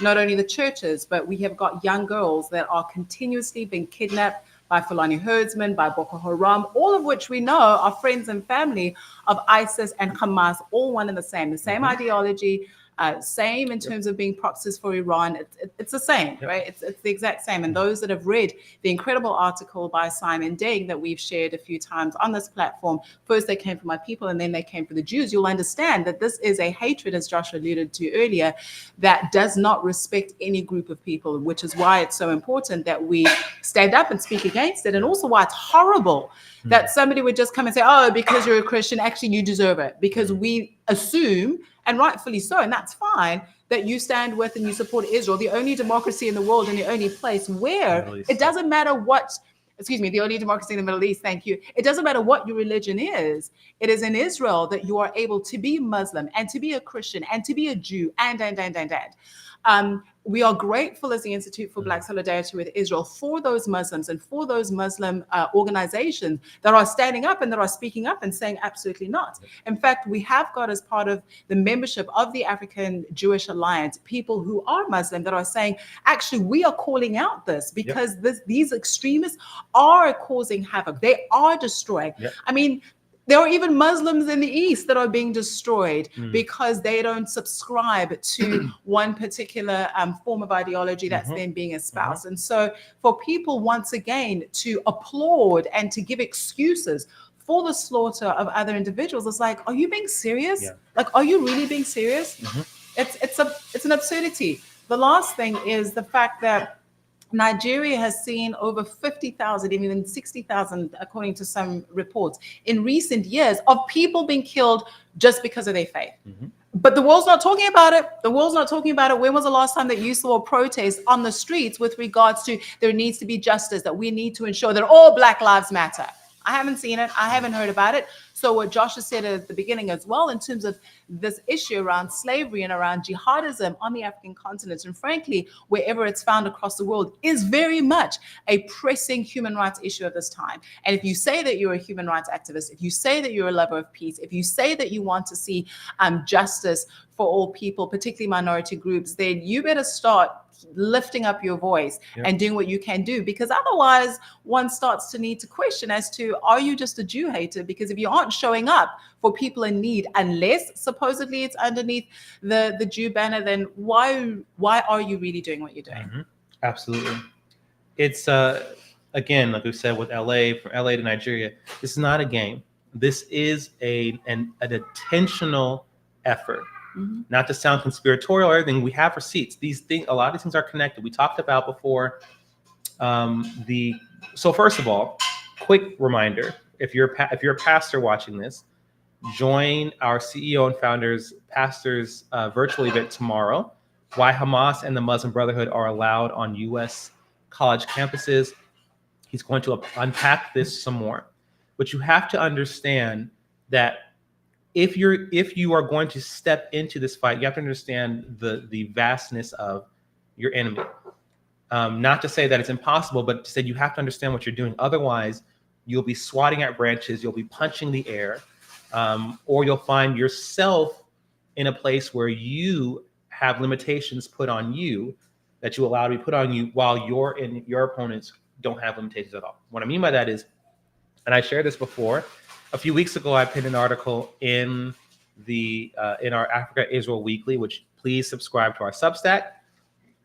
Not only the churches, but we have got young girls that are continuously being kidnapped by Fulani herdsmen, by Boko Haram, all of which we know are friends and family of ISIS and Hamas, all one and the same ideology, same in terms of being proxies for Iran. It's the same, right? It's the exact same. And those that have read the incredible article by Simon Deng that we've shared a few times on this platform, first they came for my people and then they came for the Jews, you'll understand that this is a hatred, as Josh alluded to earlier, that does not respect any group of people, which is why it's so important that we stand up and speak against it. And also why it's horrible that somebody would just come and say, oh, because you're a Christian, actually you deserve it. Because we assume, and rightfully so, and that's fine, that you stand with and you support Israel, the only democracy in the world and the only place where it doesn't matter what, the only democracy in the Middle East, thank you. It doesn't matter what your religion is. It is in Israel that you are able to be Muslim and to be a Christian and to be a Jew and. We are grateful as the Institute for Black Solidarity with Israel for those Muslims and for those Muslim organizations that are standing up and that are speaking up and saying absolutely not. In fact, we have got as part of the membership of the African Jewish Alliance, people who are Muslim that are saying, actually, we are calling out this because these extremists are causing havoc. They are destroying. I mean, there are even Muslims in the East that are being destroyed because they don't subscribe to one particular form of ideology that's then being espoused. And so for people, once again, to applaud and to give excuses for the slaughter of other individuals, it's like, are you being serious? Like, are you really being serious? It's an absurdity. The last thing is the fact that Nigeria has seen over 50,000, even 60,000, according to some reports, in recent years of people being killed just because of their faith. But the world's not talking about it. The world's not talking about it. When was the last time that you saw a protest on the streets with regards to there needs to be justice, that we need to ensure that all Black lives matter? I haven't seen it. I haven't heard about it. So what Josh has said at the beginning as well, in terms of this issue around slavery and around jihadism on the African continent, and frankly, wherever it's found across the world, is very much a pressing human rights issue at this time. And if you say that you're a human rights activist, if you say that you're a lover of peace, if you say that you want to see justice for all people, particularly minority groups, then you better start lifting up your voice and doing what you can do, because otherwise one starts to need to question as to, are you just a Jew hater? Because if you aren't showing up for people in need, unless supposedly it's underneath the Jew banner, then why are you really doing what you're doing? Absolutely. It's again, like we said with LA, from LA to Nigeria, this is not a game. This is an intentional effort. Not to sound conspiratorial or everything, we have receipts. These things, a lot of these things are connected. We talked about before so first of all, quick reminder, if you're a pastor watching this, join our CEO and founders pastors virtual event tomorrow, why Hamas and the Muslim Brotherhood are allowed on US college campuses. He's going to unpack this some more. But you have to understand that if you are going to step into this fight, you have to understand the vastness of your enemy. Not to say that it's impossible, but to say you have to understand what you're doing. Otherwise, you'll be swatting at branches, you'll be punching the air, or you'll find yourself in a place where you have limitations put on you that you allow to be put on you, while your opponents don't have limitations at all. What I mean by that is, and I shared this before, a few weeks ago, I pinned an article in our Africa Israel Weekly, which please subscribe to our Substack.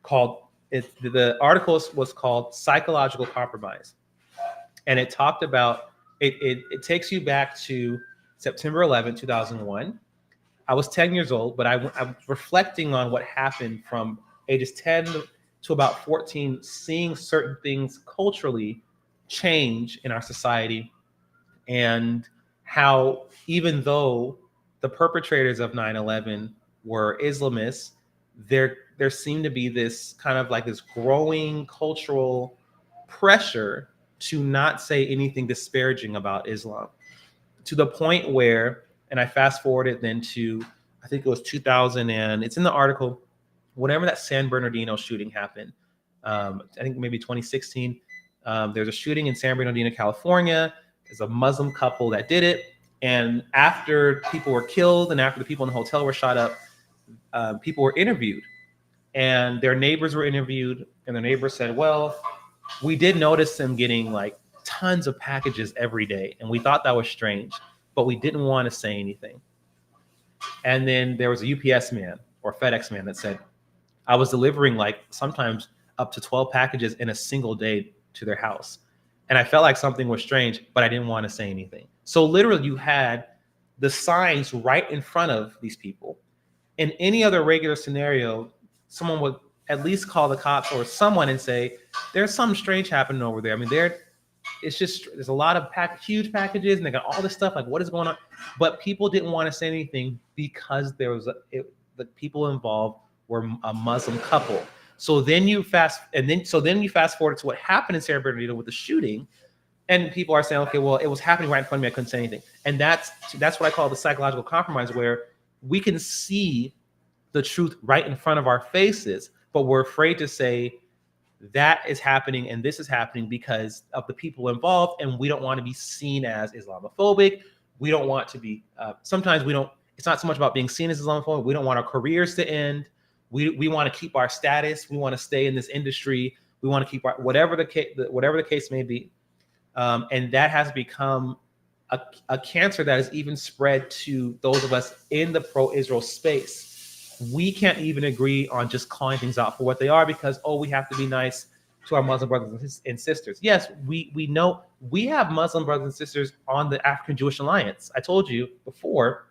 The article was called "Psychological Compromise," and it talked about it takes you back to September 11, 2001. I was 10 years old, but I'm reflecting on what happened from ages 10 to about 14, seeing certain things culturally change in our society, and how even though the perpetrators of 9/11 were Islamists, there seemed to be this kind of like this growing cultural pressure to not say anything disparaging about Islam, to the point where, and I fast forwarded then to, I think it was 2000, and it's in the article, whenever that San Bernardino shooting happened, I think maybe 2016, there's a shooting in San Bernardino, California. There's a Muslim couple that did it. And after people were killed and after the people in the hotel were shot up, people were interviewed, and their neighbors were interviewed, and the neighbors said, well, we did notice them getting like tons of packages every day, and we thought that was strange, but we didn't want to say anything. And then there was a UPS man or FedEx man that said, I was delivering like sometimes up to 12 packages in a single day to their house. And I felt like something was strange, but I didn't want to say anything. So literally you had the signs right in front of these people. In any other regular scenario, someone would at least call the cops or someone and say, there's something strange happening over there. I mean, it's just, there's a lot of huge packages and they got all this stuff, like what is going on? But people didn't want to say anything because there was the people involved were a Muslim couple. So then you fast forward to what happened in San Bernardino with the shooting, and people are saying, okay, well, it was happening right in front of me, I couldn't say anything. And that's what I call the psychological compromise, where we can see the truth right in front of our faces, but we're afraid to say that is happening and this is happening because of the people involved, and we don't want to be seen as Islamophobic. We don't want to be, sometimes we don't, it's not so much about being seen as Islamophobic. We don't want our careers to end. We want to keep our status. We want to stay in this industry. We want to keep our, whatever the case may be. And that has become a cancer that has even spread to those of us in the pro-Israel space. We can't even agree on just calling things out for what they are because, we have to be nice to our Muslim brothers and sisters. Yes, we know we have Muslim brothers and sisters on the African Jewish Alliance. I told you before,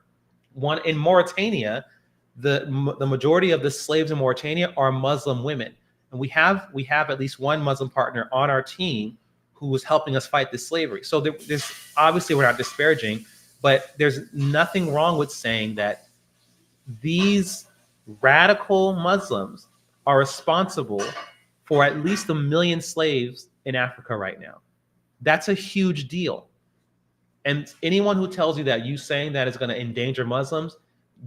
one in Mauritania, the majority of the slaves in Mauritania are Muslim women. And we have at least one Muslim partner on our team who was helping us fight this slavery. So there's obviously, we're not disparaging, but there's nothing wrong with saying that these radical Muslims are responsible for at least 1 million slaves in Africa right now. That's a huge deal. And anyone who tells you that you saying that is going to endanger Muslims,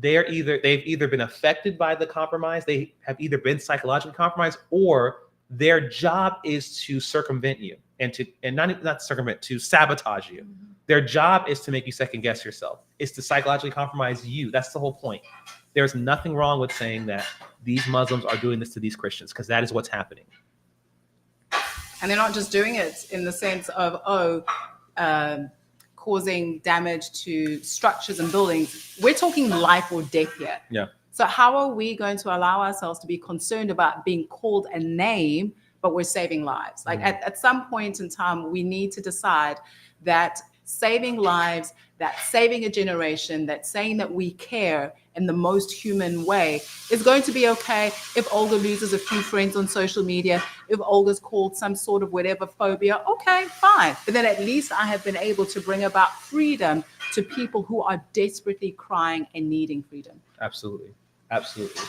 they've either been affected by the compromise, they have either been psychologically compromised, or their job is to circumvent you and not circumvent, to sabotage you. Mm-hmm. Their job is to make you second guess yourself. It's to psychologically compromise you. That's the whole point. There's nothing wrong with saying that these Muslims are doing this to these Christians, because that is what's happening. And they're not just doing it in the sense of, causing damage to structures and buildings. We're talking life or death here. Yeah. So how are we going to allow ourselves to be concerned about being called a name, but we're saving lives? Like at some point in time, we need to decide that saving lives, that saving a generation, that saying that we care in the most human way is going to be okay if Olga loses a few friends on social media, if Olga's called some sort of whatever phobia, okay, fine. But then at least I have been able to bring about freedom to people who are desperately crying and needing freedom. Absolutely. Absolutely.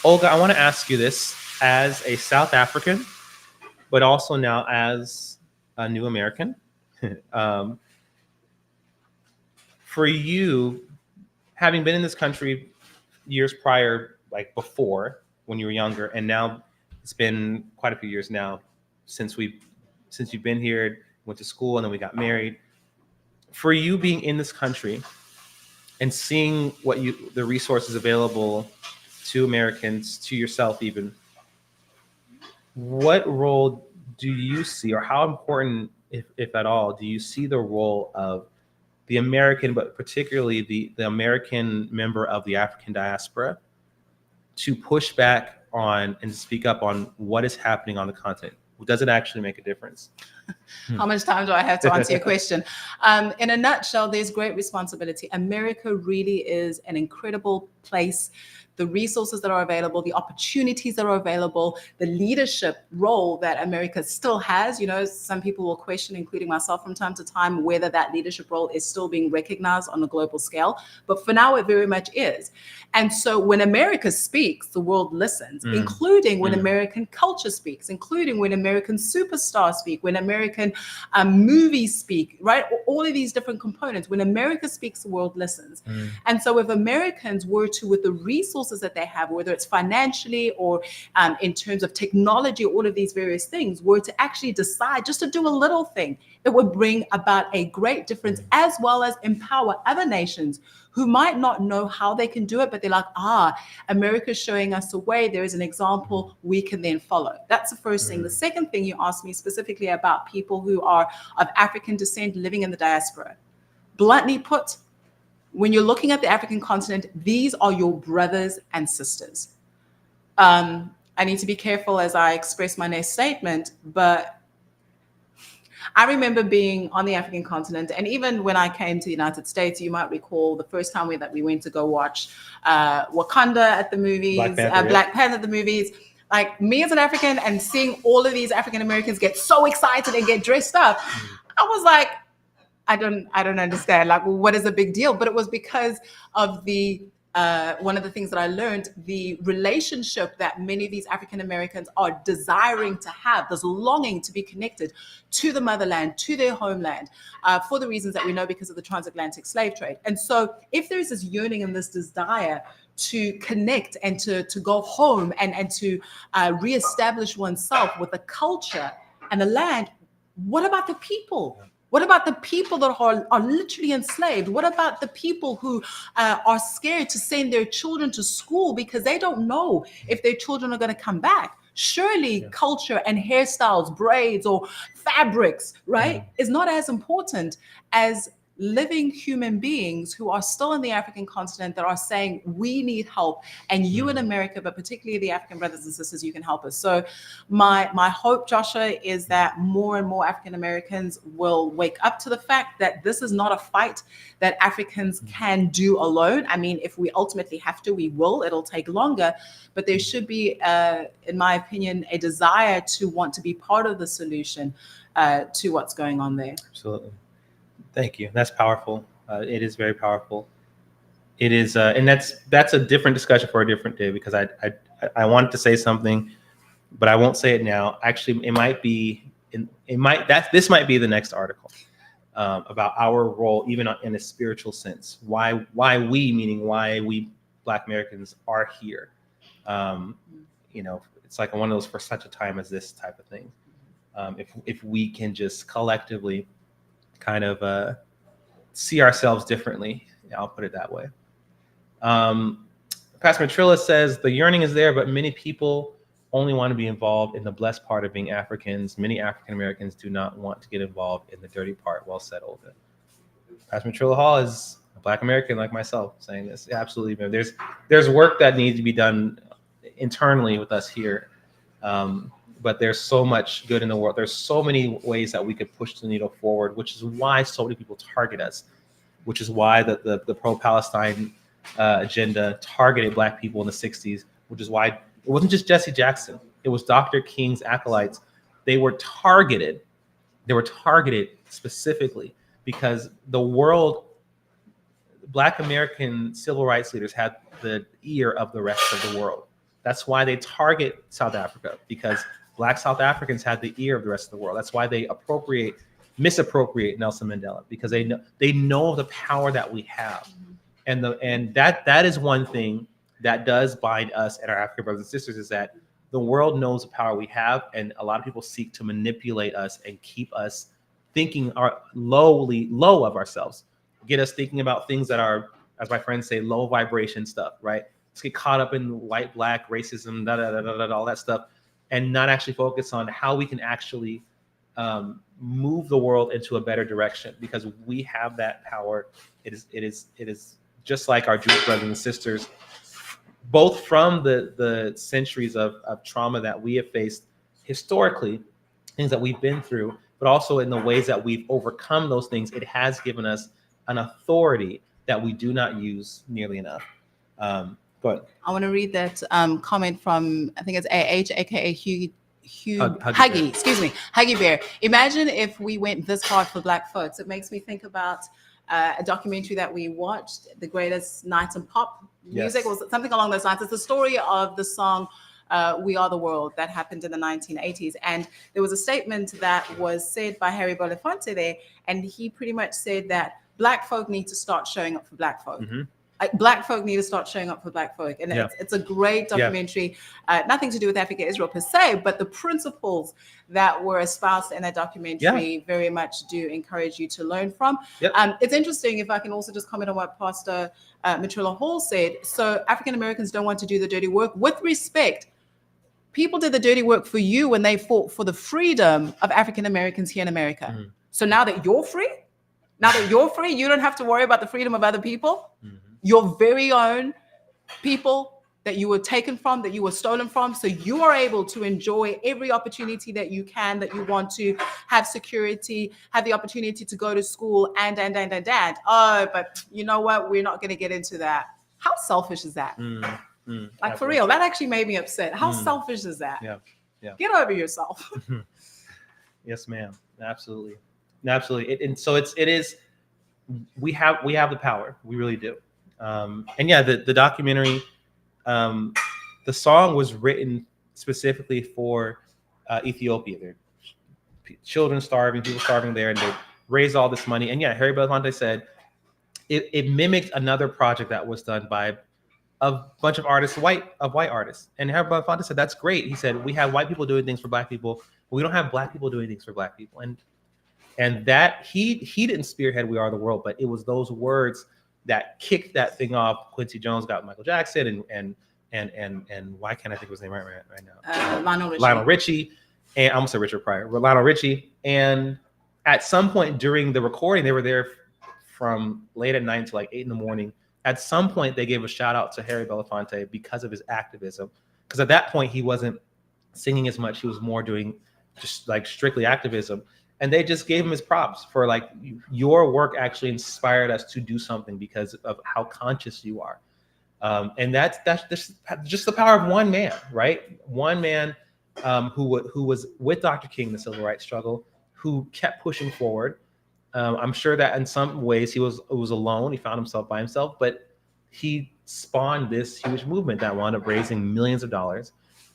Olga, I want to ask you this as a South African, but also now as a new American. For you, having been in this country years prior, like before when you were younger, and now it's been quite a few years now since you've been here, went to school, and then we got married. For you being in this country and seeing the resources available to Americans, to yourself even, what role do you see, or how important, if at all, do you see the role of the American, but particularly the American member of the African diaspora, to push back on and speak up on what is happening on the continent? Does it actually make a difference? How much time do I have to answer your question? In a nutshell, there's great responsibility. America really is an incredible place. The resources that are available, the opportunities that are available, the leadership role that America still has. You know, some people will question, including myself from time to time, whether that leadership role is still being recognized on a global scale. But for now, it very much is. And so when America speaks, the world listens, including when American culture speaks, including when American superstars speak, when American movies speak, right? All of these different components. When America speaks, the world listens. And so if Americans were to, with the resources that they have, whether it's financially or in terms of technology, all of these various things, were to actually decide just to do a little thing, it would bring about a great difference, as well as empower other nations who might not know how they can do it, but they're like, America's showing us the way. There is an example we can then follow. That's the first thing. The second thing, you asked me specifically about people who are of African descent living in the diaspora. Bluntly put, when you're looking at the African continent, these are your brothers and sisters. I need to be careful as I express my next statement, but I remember being on the African continent, and even when I came to the United States, you might recall the first time that we went to go watch Wakanda at the movies, Black Panther at the movies. Like, me as an African and seeing all of these African Americans get so excited and get dressed up, I was like, I don't understand. Like, well, what is the big deal? But it was because of the one of the things that I learned, the relationship that many of these African Americans are desiring to have, this longing to be connected to the motherland, to their homeland, for the reasons that we know, because of the transatlantic slave trade. And so if there's this yearning and this desire to connect and to go home and to reestablish oneself with the culture and the land, what about the people? What about the people that are literally enslaved? What about the people who are scared to send their children to school because they don't know if their children are going to come back? Surely culture and hairstyles, braids or fabrics, right, is not as important as living human beings who are still in the African continent that are saying, we need help. And you in America, but particularly the African brothers and sisters, you can help us. So my hope, Joshua, is that more and more African Americans will wake up to the fact that this is not a fight that Africans can do alone. I mean, if we ultimately have to, we will. It'll take longer. But there should be, in my opinion, a desire to want to be part of the solution to what's going on there. Absolutely. Thank you. That's powerful. It is very powerful. It is, and that's a different discussion for a different day, because I wanted to say something, but I won't say it now. Actually, this might be the next article about our role, even in a spiritual sense. Why we Black Americans are here. It's like one of those for such a time as this type of thing. If we can just collectively kind of see ourselves differently. I'll put it that way. Pastor Matrilla says, the yearning is there, but many people only want to be involved in the blessed part of being Africans. Many African Americans do not want to get involved in the dirty part. Well said, Olga. Pastor Matrilla Hall is a Black American like myself saying this. Yeah, absolutely. There's work that needs to be done internally with us here. But there's so much good in the world. There's so many ways that we could push the needle forward, which is why so many people target us, which is why the pro-Palestine agenda targeted Black people in the 60s, which is why it wasn't just Jesse Jackson. It was Dr. King's acolytes. They were targeted. They were targeted specifically because the world, Black American civil rights leaders had the ear of the rest of the world. That's why they target South Africa, because Black South Africans had the ear of the rest of the world. That's why they misappropriate Nelson Mandela, because they know the power that we have, and that is one thing that does bind us and our African brothers and sisters, is that the world knows the power we have, and a lot of people seek to manipulate us and keep us thinking low of ourselves, get us thinking about things that are, as my friends say, low vibration stuff, right? Let's get caught up in white, Black, racism, all that stuff, and not actually focus on how we can actually move the world into a better direction, because we have that power. It is just like our Jewish brothers and sisters, both from the centuries of trauma that we have faced historically, things that we've been through, but also in the ways that we've overcome those things, it has given us an authority that we do not use nearly enough. Go ahead. I want to read that comment from, I think it's AH, aka Huggy Huggy, Bear. excuse me, Huggy Bear. Imagine if we went this hard for Black folks. It makes me think about a documentary that we watched, The Greatest Night in Pop Music, Yes. or something along those lines. It's the story of the song We Are the World that happened in the 1980s. And there was a statement that was said by Harry Belafonte there, and he pretty much said that Black folk need to start showing up for Black folk. Mm-hmm. Black folk need to start showing up for Black folk. And Yeah. it's a great documentary, nothing to do with Africa Israel per se, but the principles that were espoused in that documentary very much do encourage you to learn from. Yep. It's interesting, if I can also just comment on what Pastor Matrilla Hall said. So African Americans don't want to do the dirty work. With respect, people did the dirty work for you when they fought for the freedom of African Americans here in America. Mm-hmm. So now that you're free, you don't have to worry about the freedom of other people. Mm-hmm. Your very own people that you were taken from, that you were stolen from. So you are able to enjoy every opportunity that you can, that you want to have security, have the opportunity to go to school and. Oh, but you know what? We're not going to get into that. How selfish is that? Like, for real, that actually made me upset. How selfish is that? Yeah. Get over yourself. Yes, ma'am. Absolutely. And so it is, we have the power. We really do. And yeah, the documentary, the song was written specifically for Ethiopia. There, children starving, people starving there, and they raised all this money. And yeah, Harry Belafonte said it mimicked another project that was done by a bunch of artists, white artists. And Harry Belafonte said, that's great. He said, we have white people doing things for Black people, but we don't have Black people doing things for Black people. And that he didn't spearhead We Are the World, but it was those words that kicked that thing off. Quincy Jones got Michael Jackson and why can't I think of his name right now? Lionel Richie, and I almost said Richard Pryor, but Lionel Richie. And at some point during the recording, they were there from late at night until like 8 a.m. At some point, they gave a shout out to Harry Belafonte because of his activism. Because at that point, he wasn't singing as much; he was more doing just like strictly activism. And they just gave him his props for like, your work actually inspired us to do something because of how conscious you are. And that's just the power of one man, right? One man who was with Dr. King in the civil rights struggle, who kept pushing forward. I'm sure that in some ways he was alone. He found himself by himself, but he spawned this huge movement that wound up raising millions of dollars.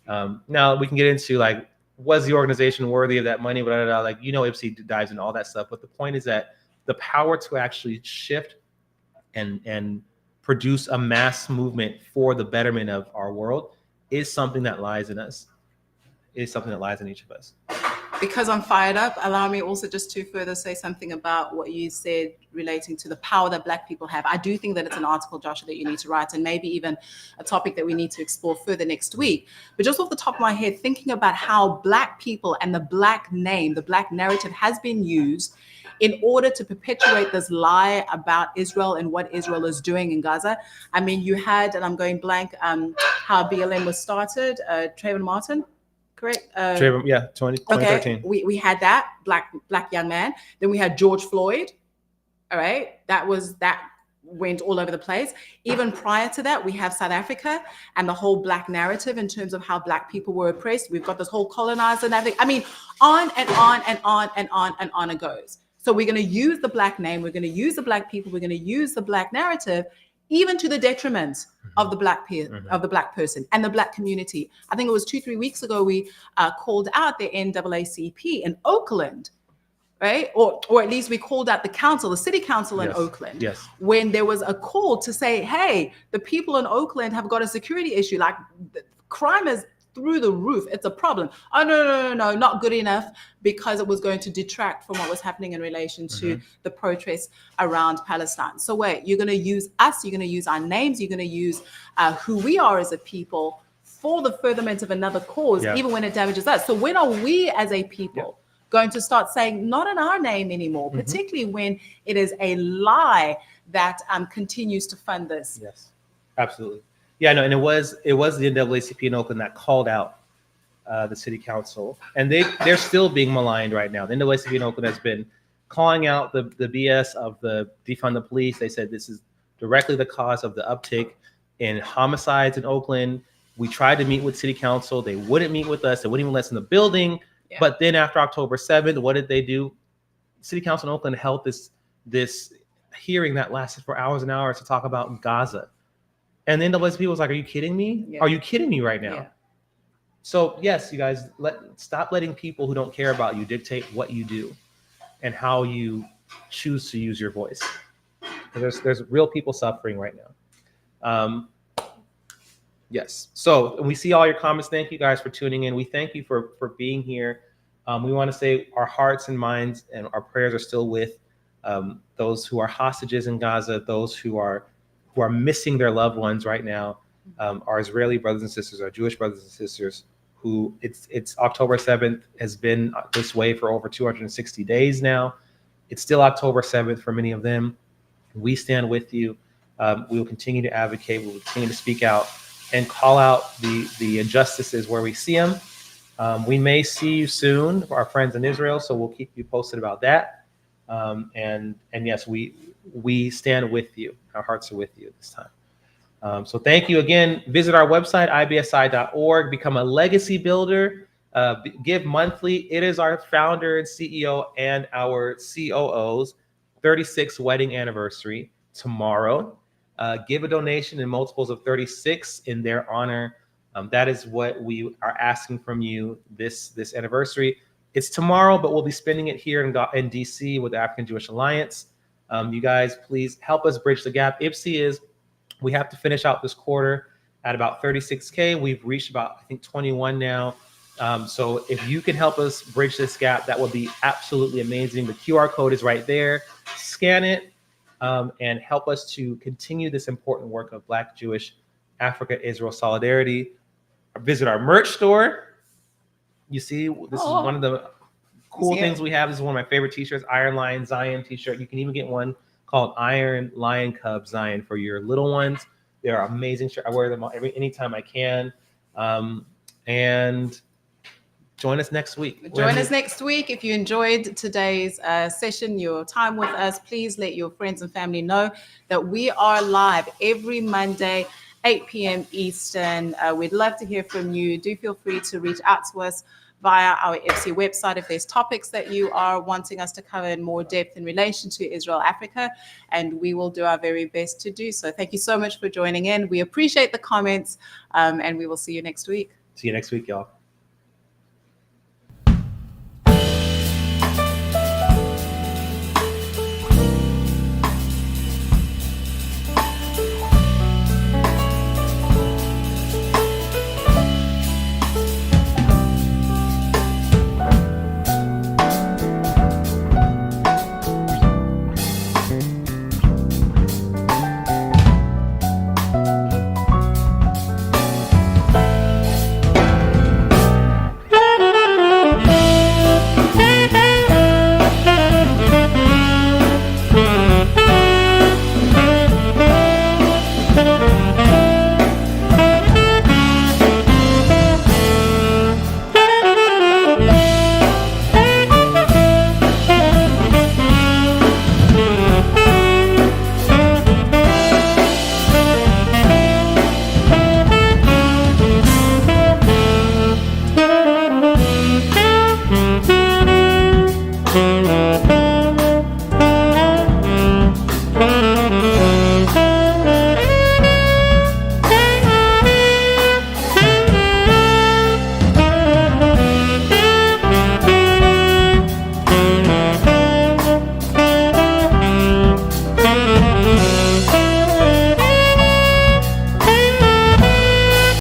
Now we can get into like, was the organization worthy of that money? Like, IBSI dives into all that stuff. But the point is that the power to actually shift and produce a mass movement for the betterment of our world is something that lies in us. Is something that lies in each of us. Because I'm fired up, allow me also just to further say something about what you said relating to the power that Black people have. I do think that it's an article, Joshua, that you need to write, and maybe even a topic that we need to explore further next week. But just off the top of my head, thinking about how Black people and the Black name, the Black narrative has been used in order to perpetuate this lie about Israel and what Israel is doing in Gaza. I mean, you had, and I'm going blank, how BLM was started, Trayvon Martin. Correct. 2013. Okay, we had that black young man. Then we had George Floyd. All right, that went all over the place. Even prior to that, we have South Africa and the whole Black narrative in terms of how Black people were oppressed. We've got this whole colonizer and everything. I mean, on and on and on and on and on it goes. So we're going to use the Black name. We're going to use the Black people. We're going to use the Black narrative, even to the detriment of the Black person and the Black community. I think it was 2-3 weeks ago we called out the NAACP in Oakland, right? Or at least we called out the city council in Oakland. Yes. When there was a call to say, hey, the people in Oakland have got a security issue. Like, crime is through the roof. It's a problem. Oh, no, not good enough, because it was going to detract from what was happening in relation to the protests around Palestine. So wait, you're going to use us, you're going to use our names, you're going to use who we are as a people for the furtherance of another cause, even when it damages us. So when are we as a people going to start saying not in our name anymore, particularly when it is a lie that continues to fund this? Yes, absolutely. Yeah, no, and it was the NAACP in Oakland that called out the city council, and they're still being maligned right now. The NAACP in Oakland has been calling out the BS of the defund the police. They said this is directly the cause of the uptick in homicides in Oakland. We tried to meet with city council. They wouldn't meet with us. They wouldn't even let us in the building. Yeah. But then after October 7th, what did they do? City council in Oakland held this hearing that lasted for hours and hours to talk about Gaza. And then the NAACP was like, are you kidding me? Yeah. Are you kidding me right now? Yeah. So yes, you guys, stop letting people who don't care about you dictate what you do and how you choose to use your voice. There's real people suffering right now. Yes. So we see all your comments. Thank you guys for tuning in. We thank you for being here. We want to say our hearts and minds and our prayers are still with those who are hostages in Gaza, those who are missing their loved ones right now, our Israeli brothers and sisters, our Jewish brothers and sisters, who it's October 7th has been this way for over 260 days now. It's still October 7th for many of them. We stand with you. We will continue to advocate. We will continue to speak out and call out the injustices where we see them. We may see you soon, our friends in Israel, so we'll keep you posted about that. And yes, we stand with you. Our hearts are with you this time. So thank you again. Visit our website, ibsi.org. Become a legacy builder. Give monthly. It is our founder and CEO and our COO's 36th wedding anniversary tomorrow. Give a donation in multiples of 36 in their honor. That is what we are asking from you this anniversary. It's tomorrow, but we'll be spending it here in DC with the African Jewish Alliance. You guys, please help us bridge the gap. IBSI we have to finish out this quarter at about 36K. We've reached about, I think, 21 now. So if you can help us bridge this gap, that would be absolutely amazing. The QR code is right there. Scan it and help us to continue this important work of Black, Jewish, Africa-Israel solidarity. Visit our merch store. You see, this is one of the cool things we have. This is one of my favorite t-shirts, Iron Lion Zion t-shirt. You can even get one called Iron Lion Cub Zion for your little ones. They're amazing shirts. I wear them anytime I can. And join us next week. Join us next week. If you enjoyed today's session, your time with us, please let your friends and family know that we are live every Monday, 8 p.m. Eastern. We'd love to hear from you. Do feel free to reach out to us via our IBSI website if there's topics that you are wanting us to cover in more depth in relation to Israel, Africa, and we will do our very best to do so. Thank you so much for joining in. We appreciate the comments, and we will see you next week. See you next week, y'all.